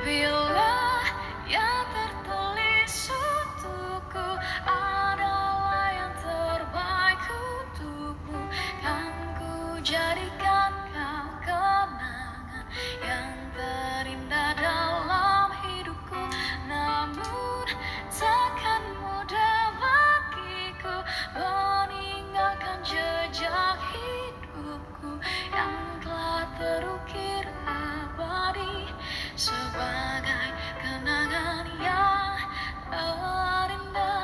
Bila yang tertulis untukku adalah yang terbaik untukmu, kan ku jadikan kau kenangan yang terindah dalam hidupku. Namun takkan mudah bagiku meninggalkan jejak hidupku yang telah terukir abadi sebagai kenangan yang terindah.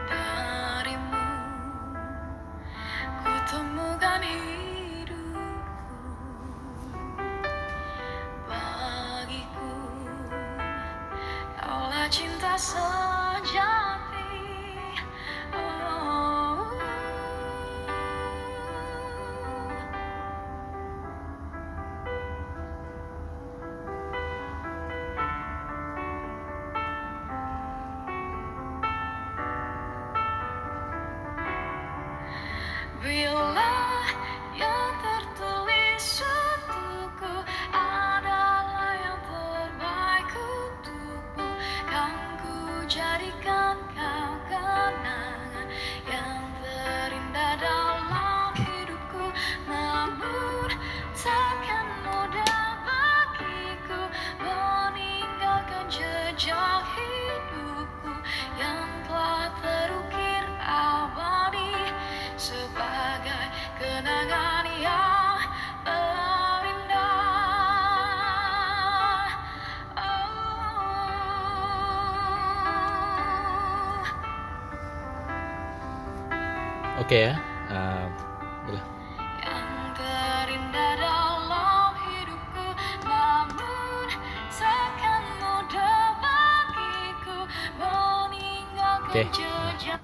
Darimu ku temukan hidupku. Bagiku kaulah cinta sejati. Oh. Okay ya. Yalah. yang terindah dalam hidupku, namun seakan mudah bagiku meninggalkan Okay. jejak.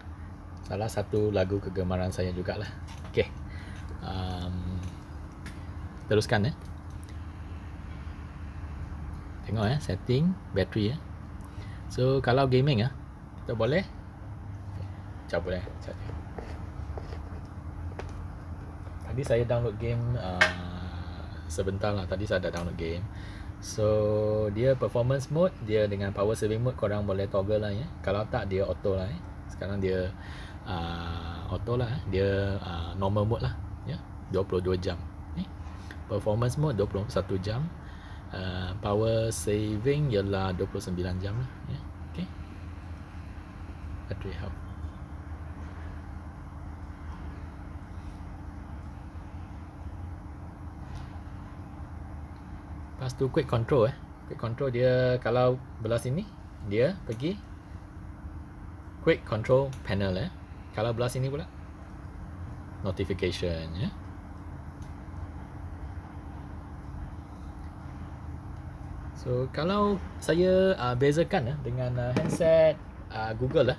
Salah satu lagu kegemaran saya jugalah. Okay. Teruskan ya. Tengok ya, setting battery ya. So kalau gaming ya, kita boleh cabut ya. Tadi saya download game sebentar lah. Tadi saya dah download game. So dia performance mode, dia dengan power saving mode korang boleh toggle lah ya. Kalau tak dia auto lah ya. Sekarang dia auto lah. Dia normal mode lah ya. 22 jam. Performance mode 21 jam. Power saving ialah 29 jam lah ya. Okay. Battery health. Lepas tu quick control Quick control dia kalau belah sini dia pergi quick control panel Kalau belah sini pula notification ya. So kalau saya bezakan dengan handset Google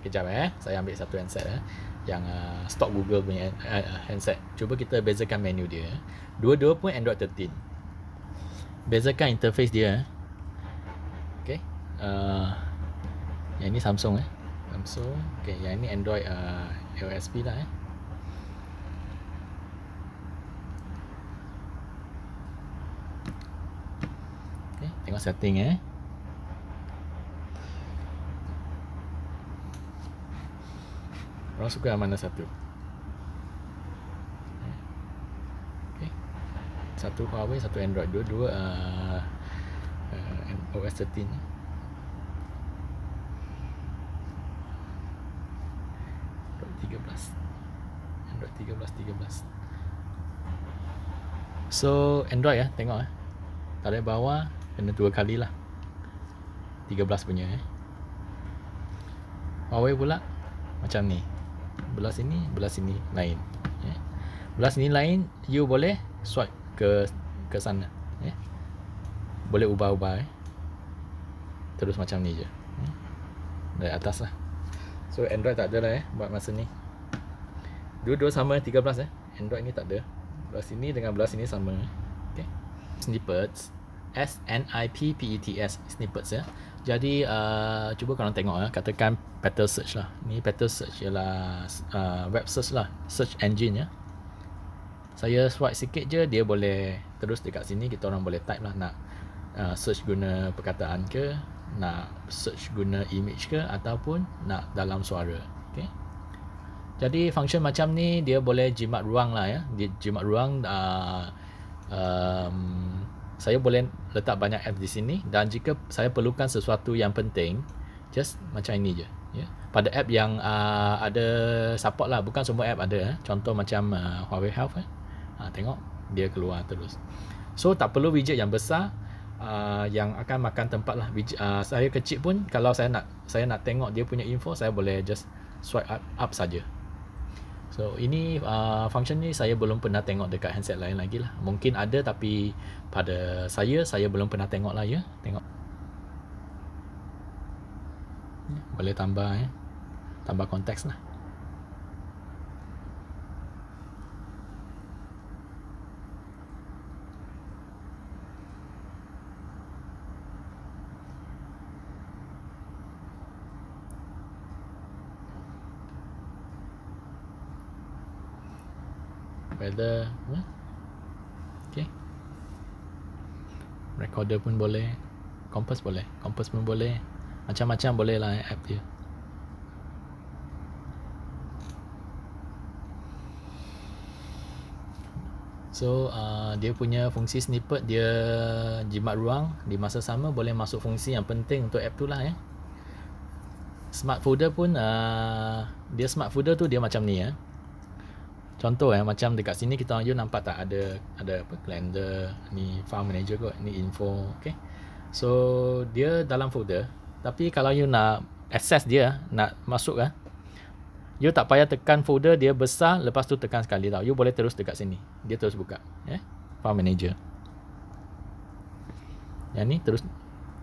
kejap saya ambil satu handset yang stock Google punya handset. Cuba kita bezakan menu dia. Dua-dua pun Android 13. Bezakan interface dia. Okay. Yang ini Samsung Samsung. Okay, yang ini Android LSP lah Okay, tengok setting Orang suka mana satu? Okay. Satu Huawei, satu Android. Dua-dua OS 13 Android 13. So Android tengok tarik bawah kena 2 kali lah. 13 punya Huawei pula macam ni. Belah sini lain. Belah sini lain, you boleh swipe ke sana. Boleh ubah-ubah terus macam ni je. Dari atas lah. So Android tak ada lah buat masa ni. Dua-dua sama 13 Android ni tak ada. Belah sini dengan belah sini sama. Okay. Snippets. SNIPPETS snippets Jadi cuba korang tengok katakan petal search lah. Ni petal search ialah web search lah, search engine Saya swipe sikit je dia boleh terus dekat sini kita orang boleh type lah nak search guna perkataan ke, nak search guna image ke ataupun nak dalam suara. Okay. Jadi function macam ni dia boleh jimat ruang lah Dia jimat ruang saya boleh letak banyak app di sini dan jika saya perlukan sesuatu yang penting just macam ini je pada app yang ada support lah, bukan semua app ada contoh macam Huawei Health tengok dia keluar terus. So tak perlu widget yang besar yang akan makan tempat lah. Saya kecil pun kalau saya nak tengok dia punya info, saya boleh just swipe up saja. So ini function ni saya belum pernah tengok dekat handset lain lagi lah. Mungkin ada tapi pada saya belum pernah tengok lah Tengok. Boleh tambah tambah konteks lah. Weather okay. Recorder pun boleh, compass pun boleh, macam-macam boleh lah app dia. So dia punya fungsi snippet, dia jimat ruang di masa sama boleh masuk fungsi yang penting untuk app tu lah Smart folder pun dia smart folder tu dia macam ni Contoh macam dekat sini kita orang nampak tak ada apa calendar, ni file manager kot, ni info, okay. So dia dalam folder, tapi kalau you nak access dia, nak masuk You tak payah tekan folder dia besar, lepas tu tekan sekali tau. You boleh terus dekat sini. Dia terus buka. File Manager. Yang ni terus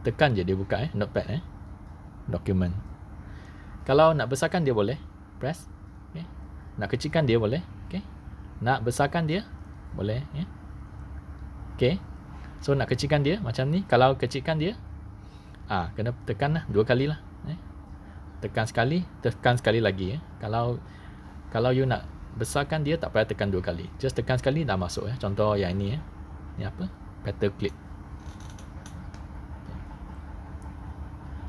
tekan je dia buka Notepad Document. Kalau nak besarkan dia boleh press. Nak kecilkan dia boleh. Nak besarkan dia boleh. So nak kecilkan dia macam ni. Kalau kecilkan dia kena tekan lah 2 kali lah. Tekan sekali lagi. Kalau you nak besarkan dia tak payah tekan 2 kali. Just tekan sekali dah masuk. Contoh yang ini ni apa? Paperclip.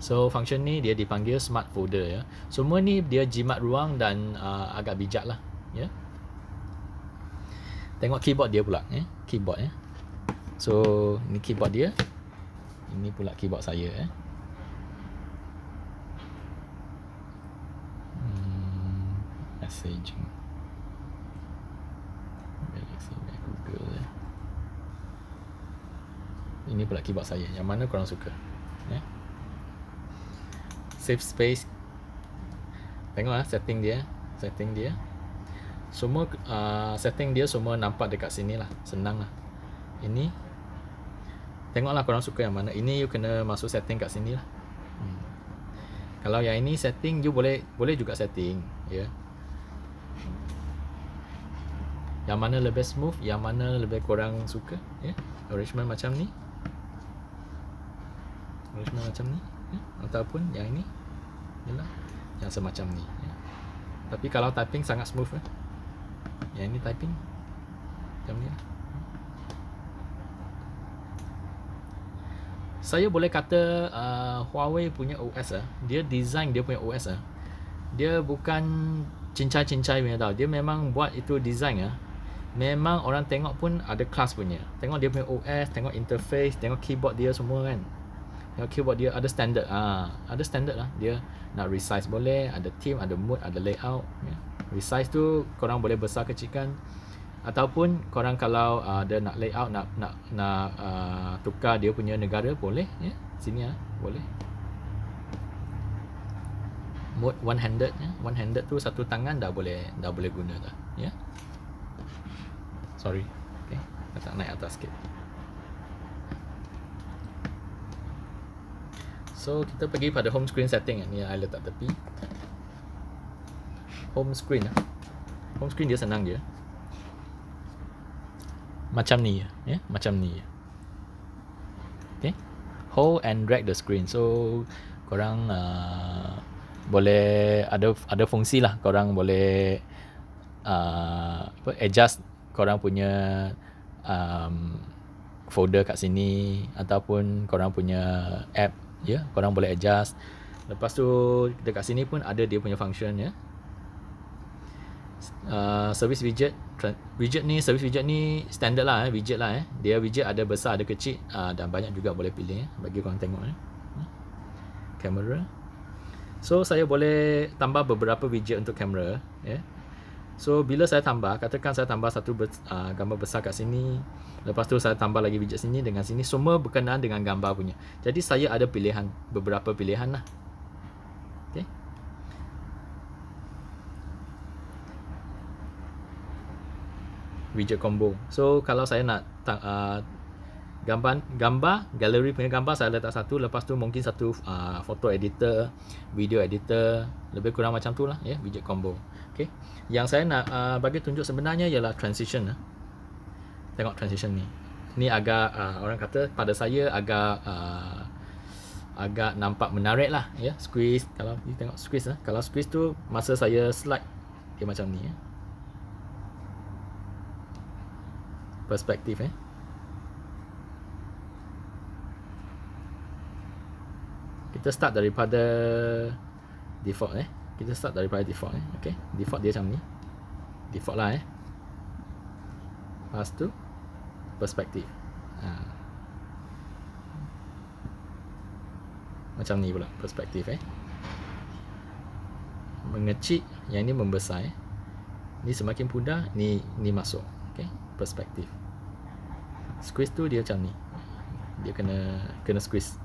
So function ni dia dipanggil smart folder Semua ni dia jimat ruang dan agak bijak lah Tengok keyboard dia pula keyboard So ni keyboard dia. Ini pula keyboard saya Messaging Galaxy Google Ini pula keyboard saya. Yang mana korang suka Save space. Tengok setting dia. Semua setting dia semua nampak dekat sini lah. Senang lah. Ini tengoklah korang suka yang mana. Ini you kena masuk setting kat sini lah. Kalau yang ini setting, you boleh juga setting Yang mana lebih smooth, yang mana lebih korang suka Arrangement macam ni. Ataupun yang ini yang semacam ni Tapi kalau typing sangat smooth Yang ini typing macam ni Saya boleh kata Huawei punya OS dia design dia punya OS dia bukan cincai-cincai punya tau. Dia memang buat itu design memang orang tengok pun ada kelas punya. Tengok dia punya OS, tengok interface, tengok keyboard dia semua kan. Tengok keyboard dia ada standard. Ada standard lah. Dia nak resize boleh, ada theme, ada mood, ada layout Resize tu korang boleh besar kecilkan. Ataupun korang kalau ada nak layout, nak tukar dia punya negara boleh sini boleh. Mode one-handed one-handed tu satu tangan dah boleh guna dah Sorry. Tak naik atas sikit. So kita pergi pada home screen setting ni I letak tepi. Home screen dia senang je. Macam ni macam ni. Hold and drag the screen. So korang boleh ada fungsi lah. Korang boleh adjust korang punya folder kat sini ataupun korang punya app korang boleh adjust. Lepas tu dekat sini pun ada dia punya function service widget. Service widget ni standard lah widget lah Dia widget ada besar ada kecil dan banyak juga boleh pilih bagi korang tengok Kamera. So saya boleh tambah beberapa widget untuk kamera So bila saya tambah, katakan saya tambah satu gambar besar kat sini, lepas tu saya tambah lagi widget sini dengan sini, semua berkenaan dengan gambar punya. Jadi saya ada beberapa pilihan lah. Widget combo. So kalau saya nak gambar galeri punya gambar, saya letak satu. Lepas tu mungkin satu photo editor, video editor, lebih kurang macam tu lah widget combo. Yang saya nak bagi tunjuk sebenarnya ialah transition. Tengok transition ni. Ni agak orang kata pada saya agak nampak menarik lah Squeeze. Kalau you tengok squeeze kalau squeeze tu masa saya slide dia macam ni perspektif Kita start daripada default Kita start daripada default Default dia macam ni. Default lah Lepas tu perspektif. Macam ni pula perspektif Mengecil, yang ni membesar Ni semakin pudar, ni masuk. Perspektif. Squeeze tu dia macam ni. Dia kena squeeze.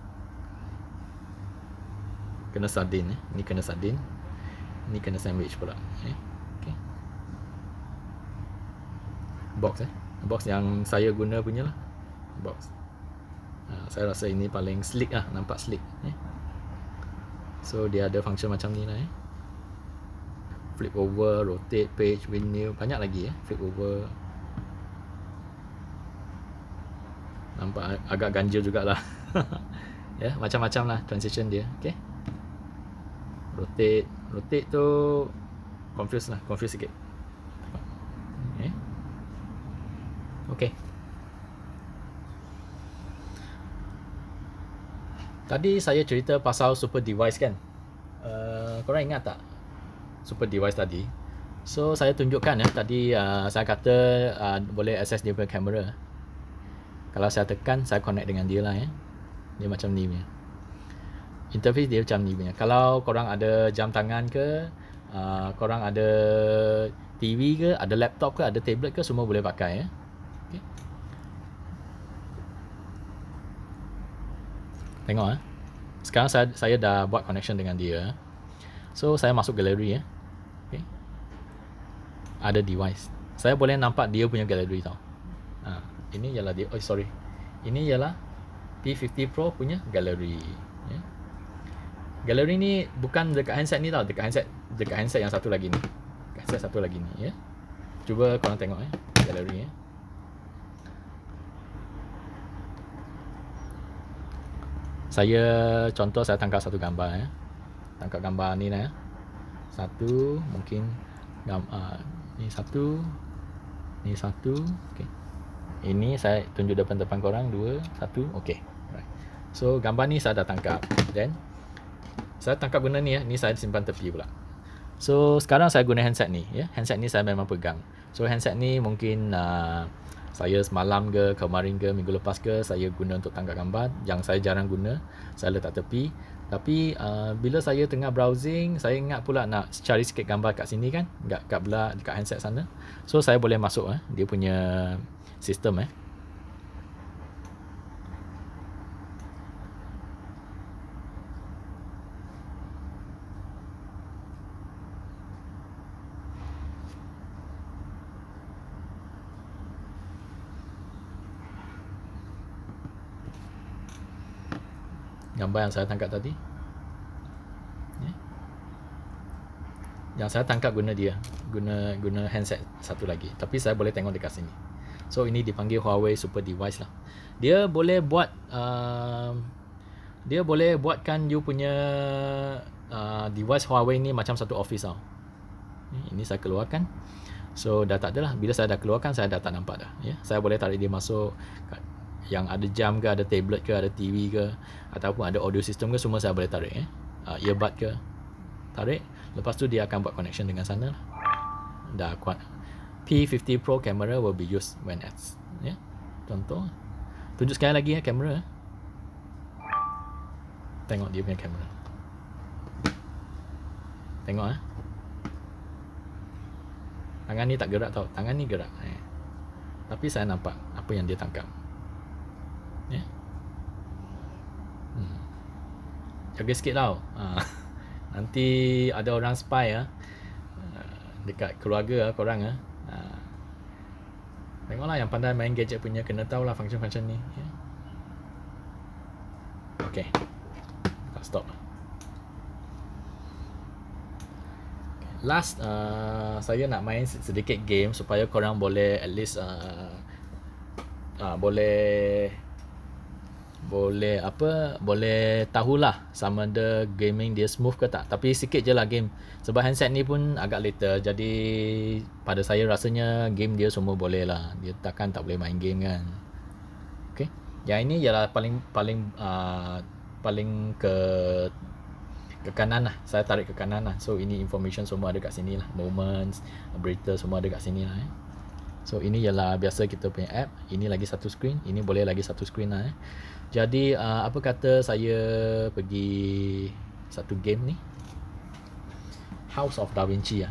Kena sardin Ni kena sardin. Ni kena sandwich pula. Okay. Box box yang saya guna punya lah. Box. Saya rasa ini paling sleek lah, nampak sleek. So dia ada function macam ni lah. Flip over, rotate, page, menu, banyak lagi flip over. Nampak agak ganjil jugalah. Macam-macam lah transition dia. Okay. Rotate tu confuse sikit. Okay. Tadi saya cerita pasal super device kan. Korang ingat tak super device tadi? So saya tunjukkan tadi saya kata boleh access dia punya kamera. Kalau saya tekan, saya connect dengan dia lah Dia macam ni punya. Interface dia macam ni punya. Kalau korang ada jam tangan ke, korang ada TV ke, ada laptop ke, ada tablet ke, semua boleh pakai Okay. Tengok Sekarang saya dah buat connection dengan dia. So saya masuk gallery Okay. Ada device. Saya boleh nampak dia punya gallery tau. Ini ialah dia. Ini ialah P50 Pro punya gallery. Gallery ni bukan dekat handset ni tau, dekat handset yang satu lagi ni. Handset satu lagi ni Cuba korang tengok gallery Saya tangkap satu gambar Tangkap gambar ni lah Satu, mungkin ni satu, ni satu. Okay. Ini saya tunjuk depan korang, 2, 1. Okay. Right. So gambar ni saya dah tangkap. Then saya tangkap guna ni ni saya simpan tepi pula. So sekarang saya guna handset ni Handset ni saya memang pegang. So handset ni mungkin saya semalam ke, kemarin ke, minggu lepas ke, saya guna untuk tangkap gambar. Yang saya jarang guna, saya letak tepi. Tapi bila saya tengah browsing, saya ingat pula nak cari sikit gambar kat sini kan, dekat handset sana. So saya boleh masuk dia punya sistem gambar yang saya tangkap tadi. Yang saya tangkap guna handset satu lagi. Tapi saya boleh tengok dekat sini. So ini dipanggil Huawei Super Device lah. Dia boleh buatkan you punya device Huawei ni macam satu office tau. Ini saya keluarkan. So dah tak ada lah. Bila saya dah keluarkan, saya dah tak nampak dah. Saya boleh tarik dia masuk. Yang ada jam ke, ada tablet ke, ada TV ke, ataupun ada audio system ke, semua saya boleh tarik earbud ke, tarik. Lepas tu dia akan buat connection dengan sana lah. Dah kuat. P50 Pro camera will be used when ads. Contoh. Tunjuk sekali lagi kamera. Tengok dia punya kamera. Tengok tangan ni tak gerak tau. Tangan ni gerak tapi saya nampak apa yang dia tangkap. Jaga sikit tau. Nanti ada orang spy dekat keluarga korang tengoklah, yang pandai main gadget punya kena tahu lah function-function ni. Okay. Tak stop. Last saya nak main sedikit game supaya korang boleh at least boleh tahulah sama ada gaming dia smooth ke tak. Tapi sikit je lah game. Sebab handset ni pun agak later. Jadi pada saya rasanya game dia semua boleh lah. Dia takkan tak boleh main game kan. Okay. Yang ini ialah paling ke kanan lah. Saya tarik ke kanan lah. So ini information semua ada kat sini lah. Moments, berita semua ada kat sini lah So ini ialah biasa kita punya app. Ini lagi satu screen. Ini boleh lagi satu screen lah Jadi apa kata saya pergi satu game ni, House of Da Vinci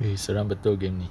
Seram betul game ni.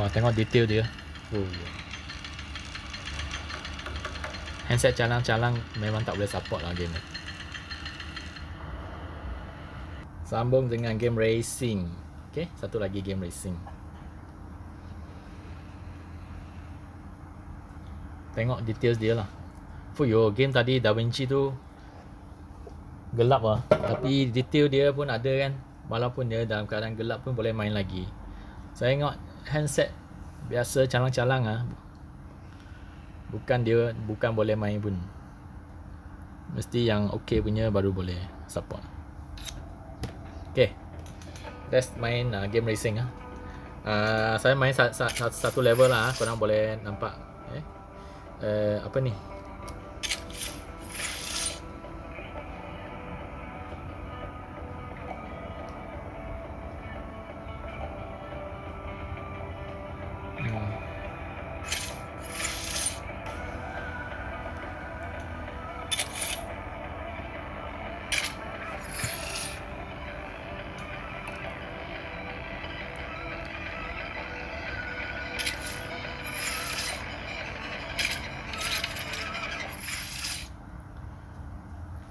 Tengok detail dia. Handset calang-calang memang tak boleh support lah game ni. Sambung dengan game racing. Okay, satu lagi game racing. Tengok details dia lah. Fuyo, game tadi Da Vinci tu gelap lah, tapi detail dia pun ada kan. Walaupun dia dalam keadaan gelap pun boleh main lagi. Saya tengok handset biasa calang-calang ah. Bukan boleh main pun. Mesti yang okey punya baru boleh support. Okay, let's main game racing ah. Saya main satu level lah, korang boleh nampak. Apa ni?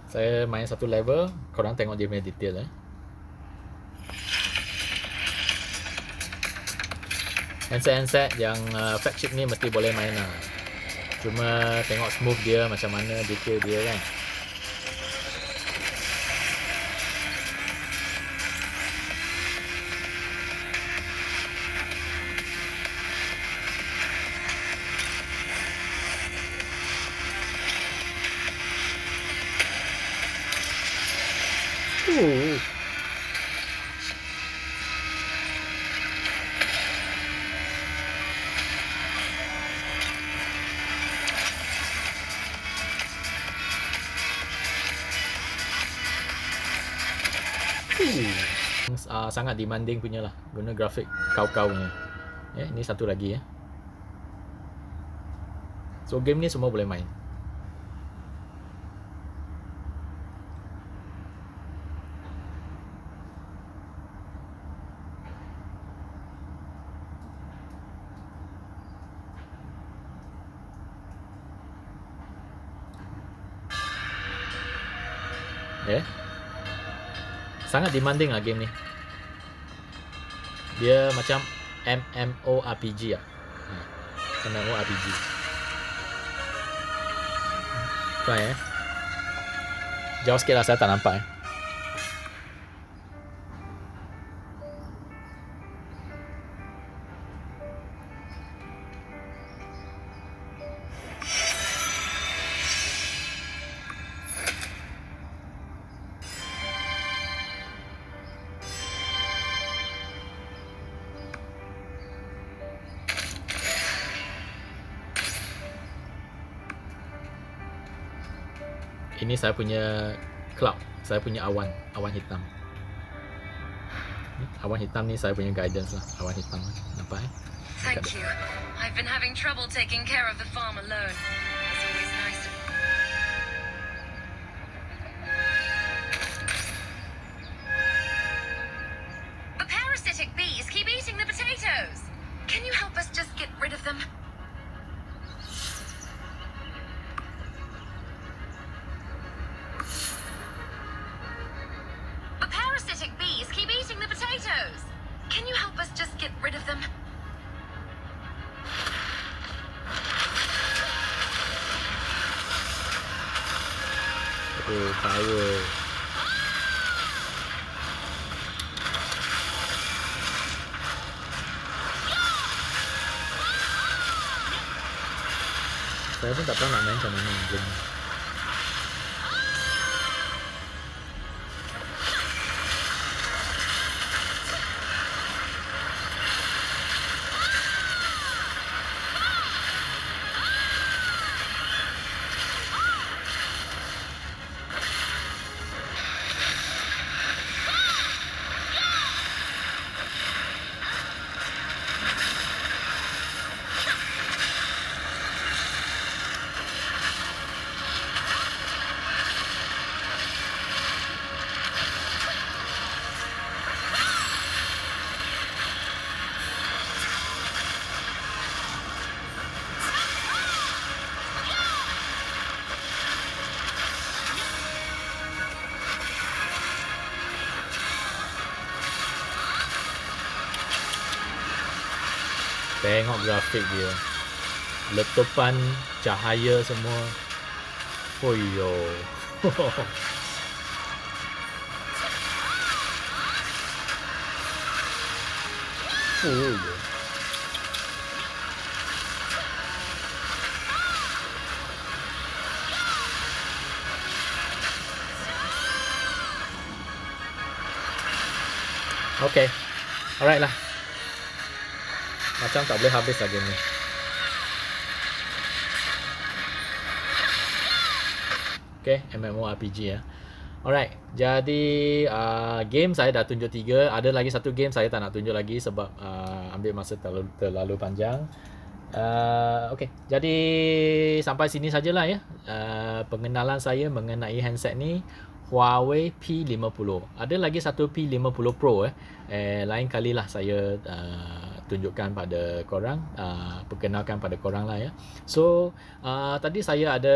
Saya main satu level, korang tengok dia punya detail Handset-handset yang flagship ni mesti boleh main lah. Cuma tengok smooth dia macam mana, detail dia kan. Sangat demanding punya lah, guna grafik kau-kau punya. Ini satu lagi So game ni semua boleh main. Sangat demanding lah game ni. Dia macam MMORPG lah. MMORPG. Try jauh sikit lah, saya tak nampak Ini saya punya cloud, saya punya awan hitam. Awan hitam ni saya punya guidance lah, awan hitam. Nampak Thank you. I've been having trouble taking care of the farm alone. It's always nice to... The parasitic bees keep eating the potatoes. Can you help us just get rid of them? Can you help us just get rid of them? Power. Saya pun tak tahu nak main macam mana game. Tengok grafik dia. Letupan cahaya semua. Fuyo. Fuyo. Okay. Alright lah. Macam tak boleh habis lagi ni. Okay, MMORPG ya. Alright, jadi game saya dah tunjuk 3. Ada lagi satu game saya tak nak tunjuk lagi sebab ambil masa terlalu panjang. Okay, jadi sampai sini sajalah ya. Pengenalan saya mengenai handset ni, Huawei P50. Ada lagi satu P50 Pro lain kalilah saya tunjukkan pada korang, perkenalkan pada korang lah ya. So tadi saya ada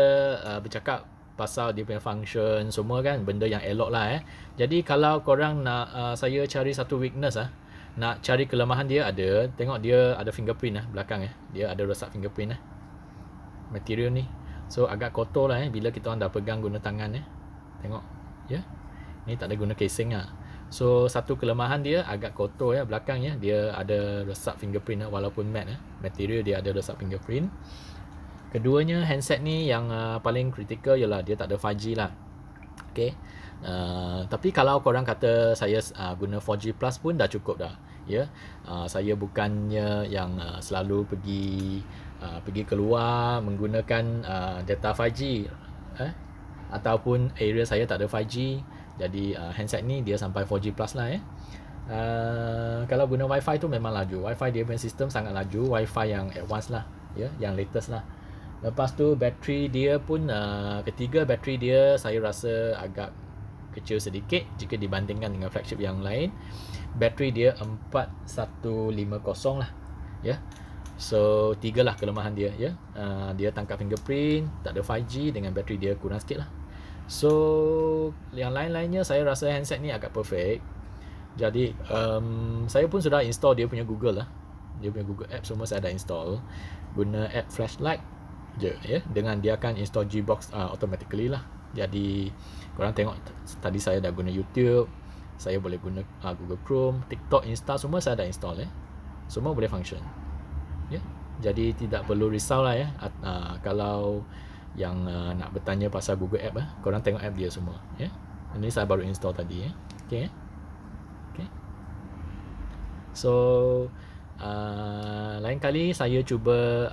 bercakap pasal dia punya function semua kan, benda yang elok lah Jadi kalau korang nak saya cari satu weakness nak cari kelemahan dia, ada tengok dia ada fingerprint belakang dia ada rosak fingerprint material ni. So agak kotor lah bila kita orang dah pegang guna tangan tengok ya. Ni tak ada guna casing So satu kelemahan dia agak kotor belakang dia ada rosak fingerprint walaupun matte material dia ada rosak fingerprint. Keduanya, handset ni yang paling kritikal ialah dia tak ada 5G lah. Okay. Tapi kalau korang kata saya guna 4G Plus pun dah cukup dah. Ya. Saya bukannya yang selalu pergi keluar menggunakan data 5G ataupun area saya tak ada 5G. Jadi handset ni dia sampai 4G Plus lah kalau guna Wi-Fi tu memang laju. Wi-Fi dia punya sistem sangat laju. Wi-Fi yang advance lah, ya, yang latest lah. Lepas tu bateri dia pun ketiga bateri dia saya rasa agak kecil sedikit jika dibandingkan dengan flagship yang lain. Bateri dia 4150 lah ya. So 3 lah kelemahan dia ya. Dia tangkap fingerprint, tak ada 5G dengan bateri dia kurang sikit lah. So yang lain-lainnya saya rasa handset ni agak perfect. Jadi saya pun sudah install dia punya Google lah. Dia punya Google App semua saya dah install. Guna app Flashlight je ya, dengan dia akan install Gbox automatically lah. Jadi korang tengok tadi saya dah guna YouTube, saya boleh guna Google Chrome, TikTok, Insta semua saya dah install semua boleh function ya. Jadi tidak perlu risau lah ya. Kalau yang nak bertanya pasal Google App korang tengok app dia semua ya. Ini saya baru install tadi okay. So lain kali saya cuba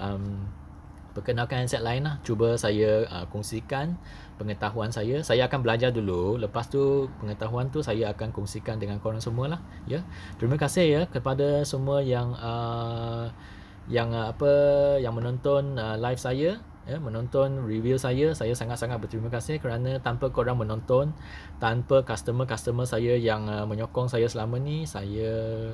perkenalkan handset lain lah. Cuba saya kongsikan pengetahuan saya. Saya akan belajar dulu. Lepas tu pengetahuan tu saya akan kongsikan dengan korang semua lah ya. Terima kasih ya kepada semua yang menonton live saya ya, menonton review saya. Saya sangat-sangat berterima kasih kerana tanpa korang menonton, tanpa customer saya yang menyokong saya selama ni, saya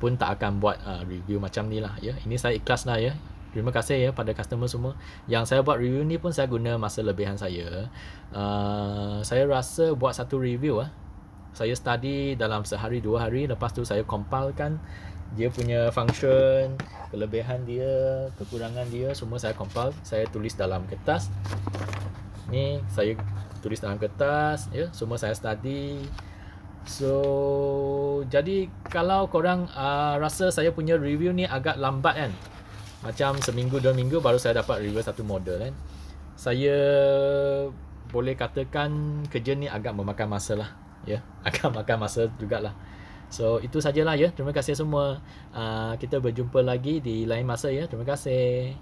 pun tak akan buat review macam ni lah ya. Ini saya ikhlas lah ya. Terima kasih ya pada customer semua. Yang saya buat review ni pun saya guna masa lebihan saya. Saya rasa buat satu review saya study dalam sehari 2 hari. Lepas tu saya compilekan dia punya function, kelebihan dia, kekurangan dia, semua saya compile. Saya tulis dalam kertas. Ni saya tulis dalam kertas ya. Semua saya study. So jadi kalau korang rasa saya punya review ni agak lambat kan, macam seminggu 2 minggu baru saya dapat review satu model kan, saya boleh katakan kerja ni agak memakan masa lah ya. Agak makan masa jugalah. So itu sajalah ya. Terima kasih semua. Kita berjumpa lagi di lain masa ya. Terima kasih.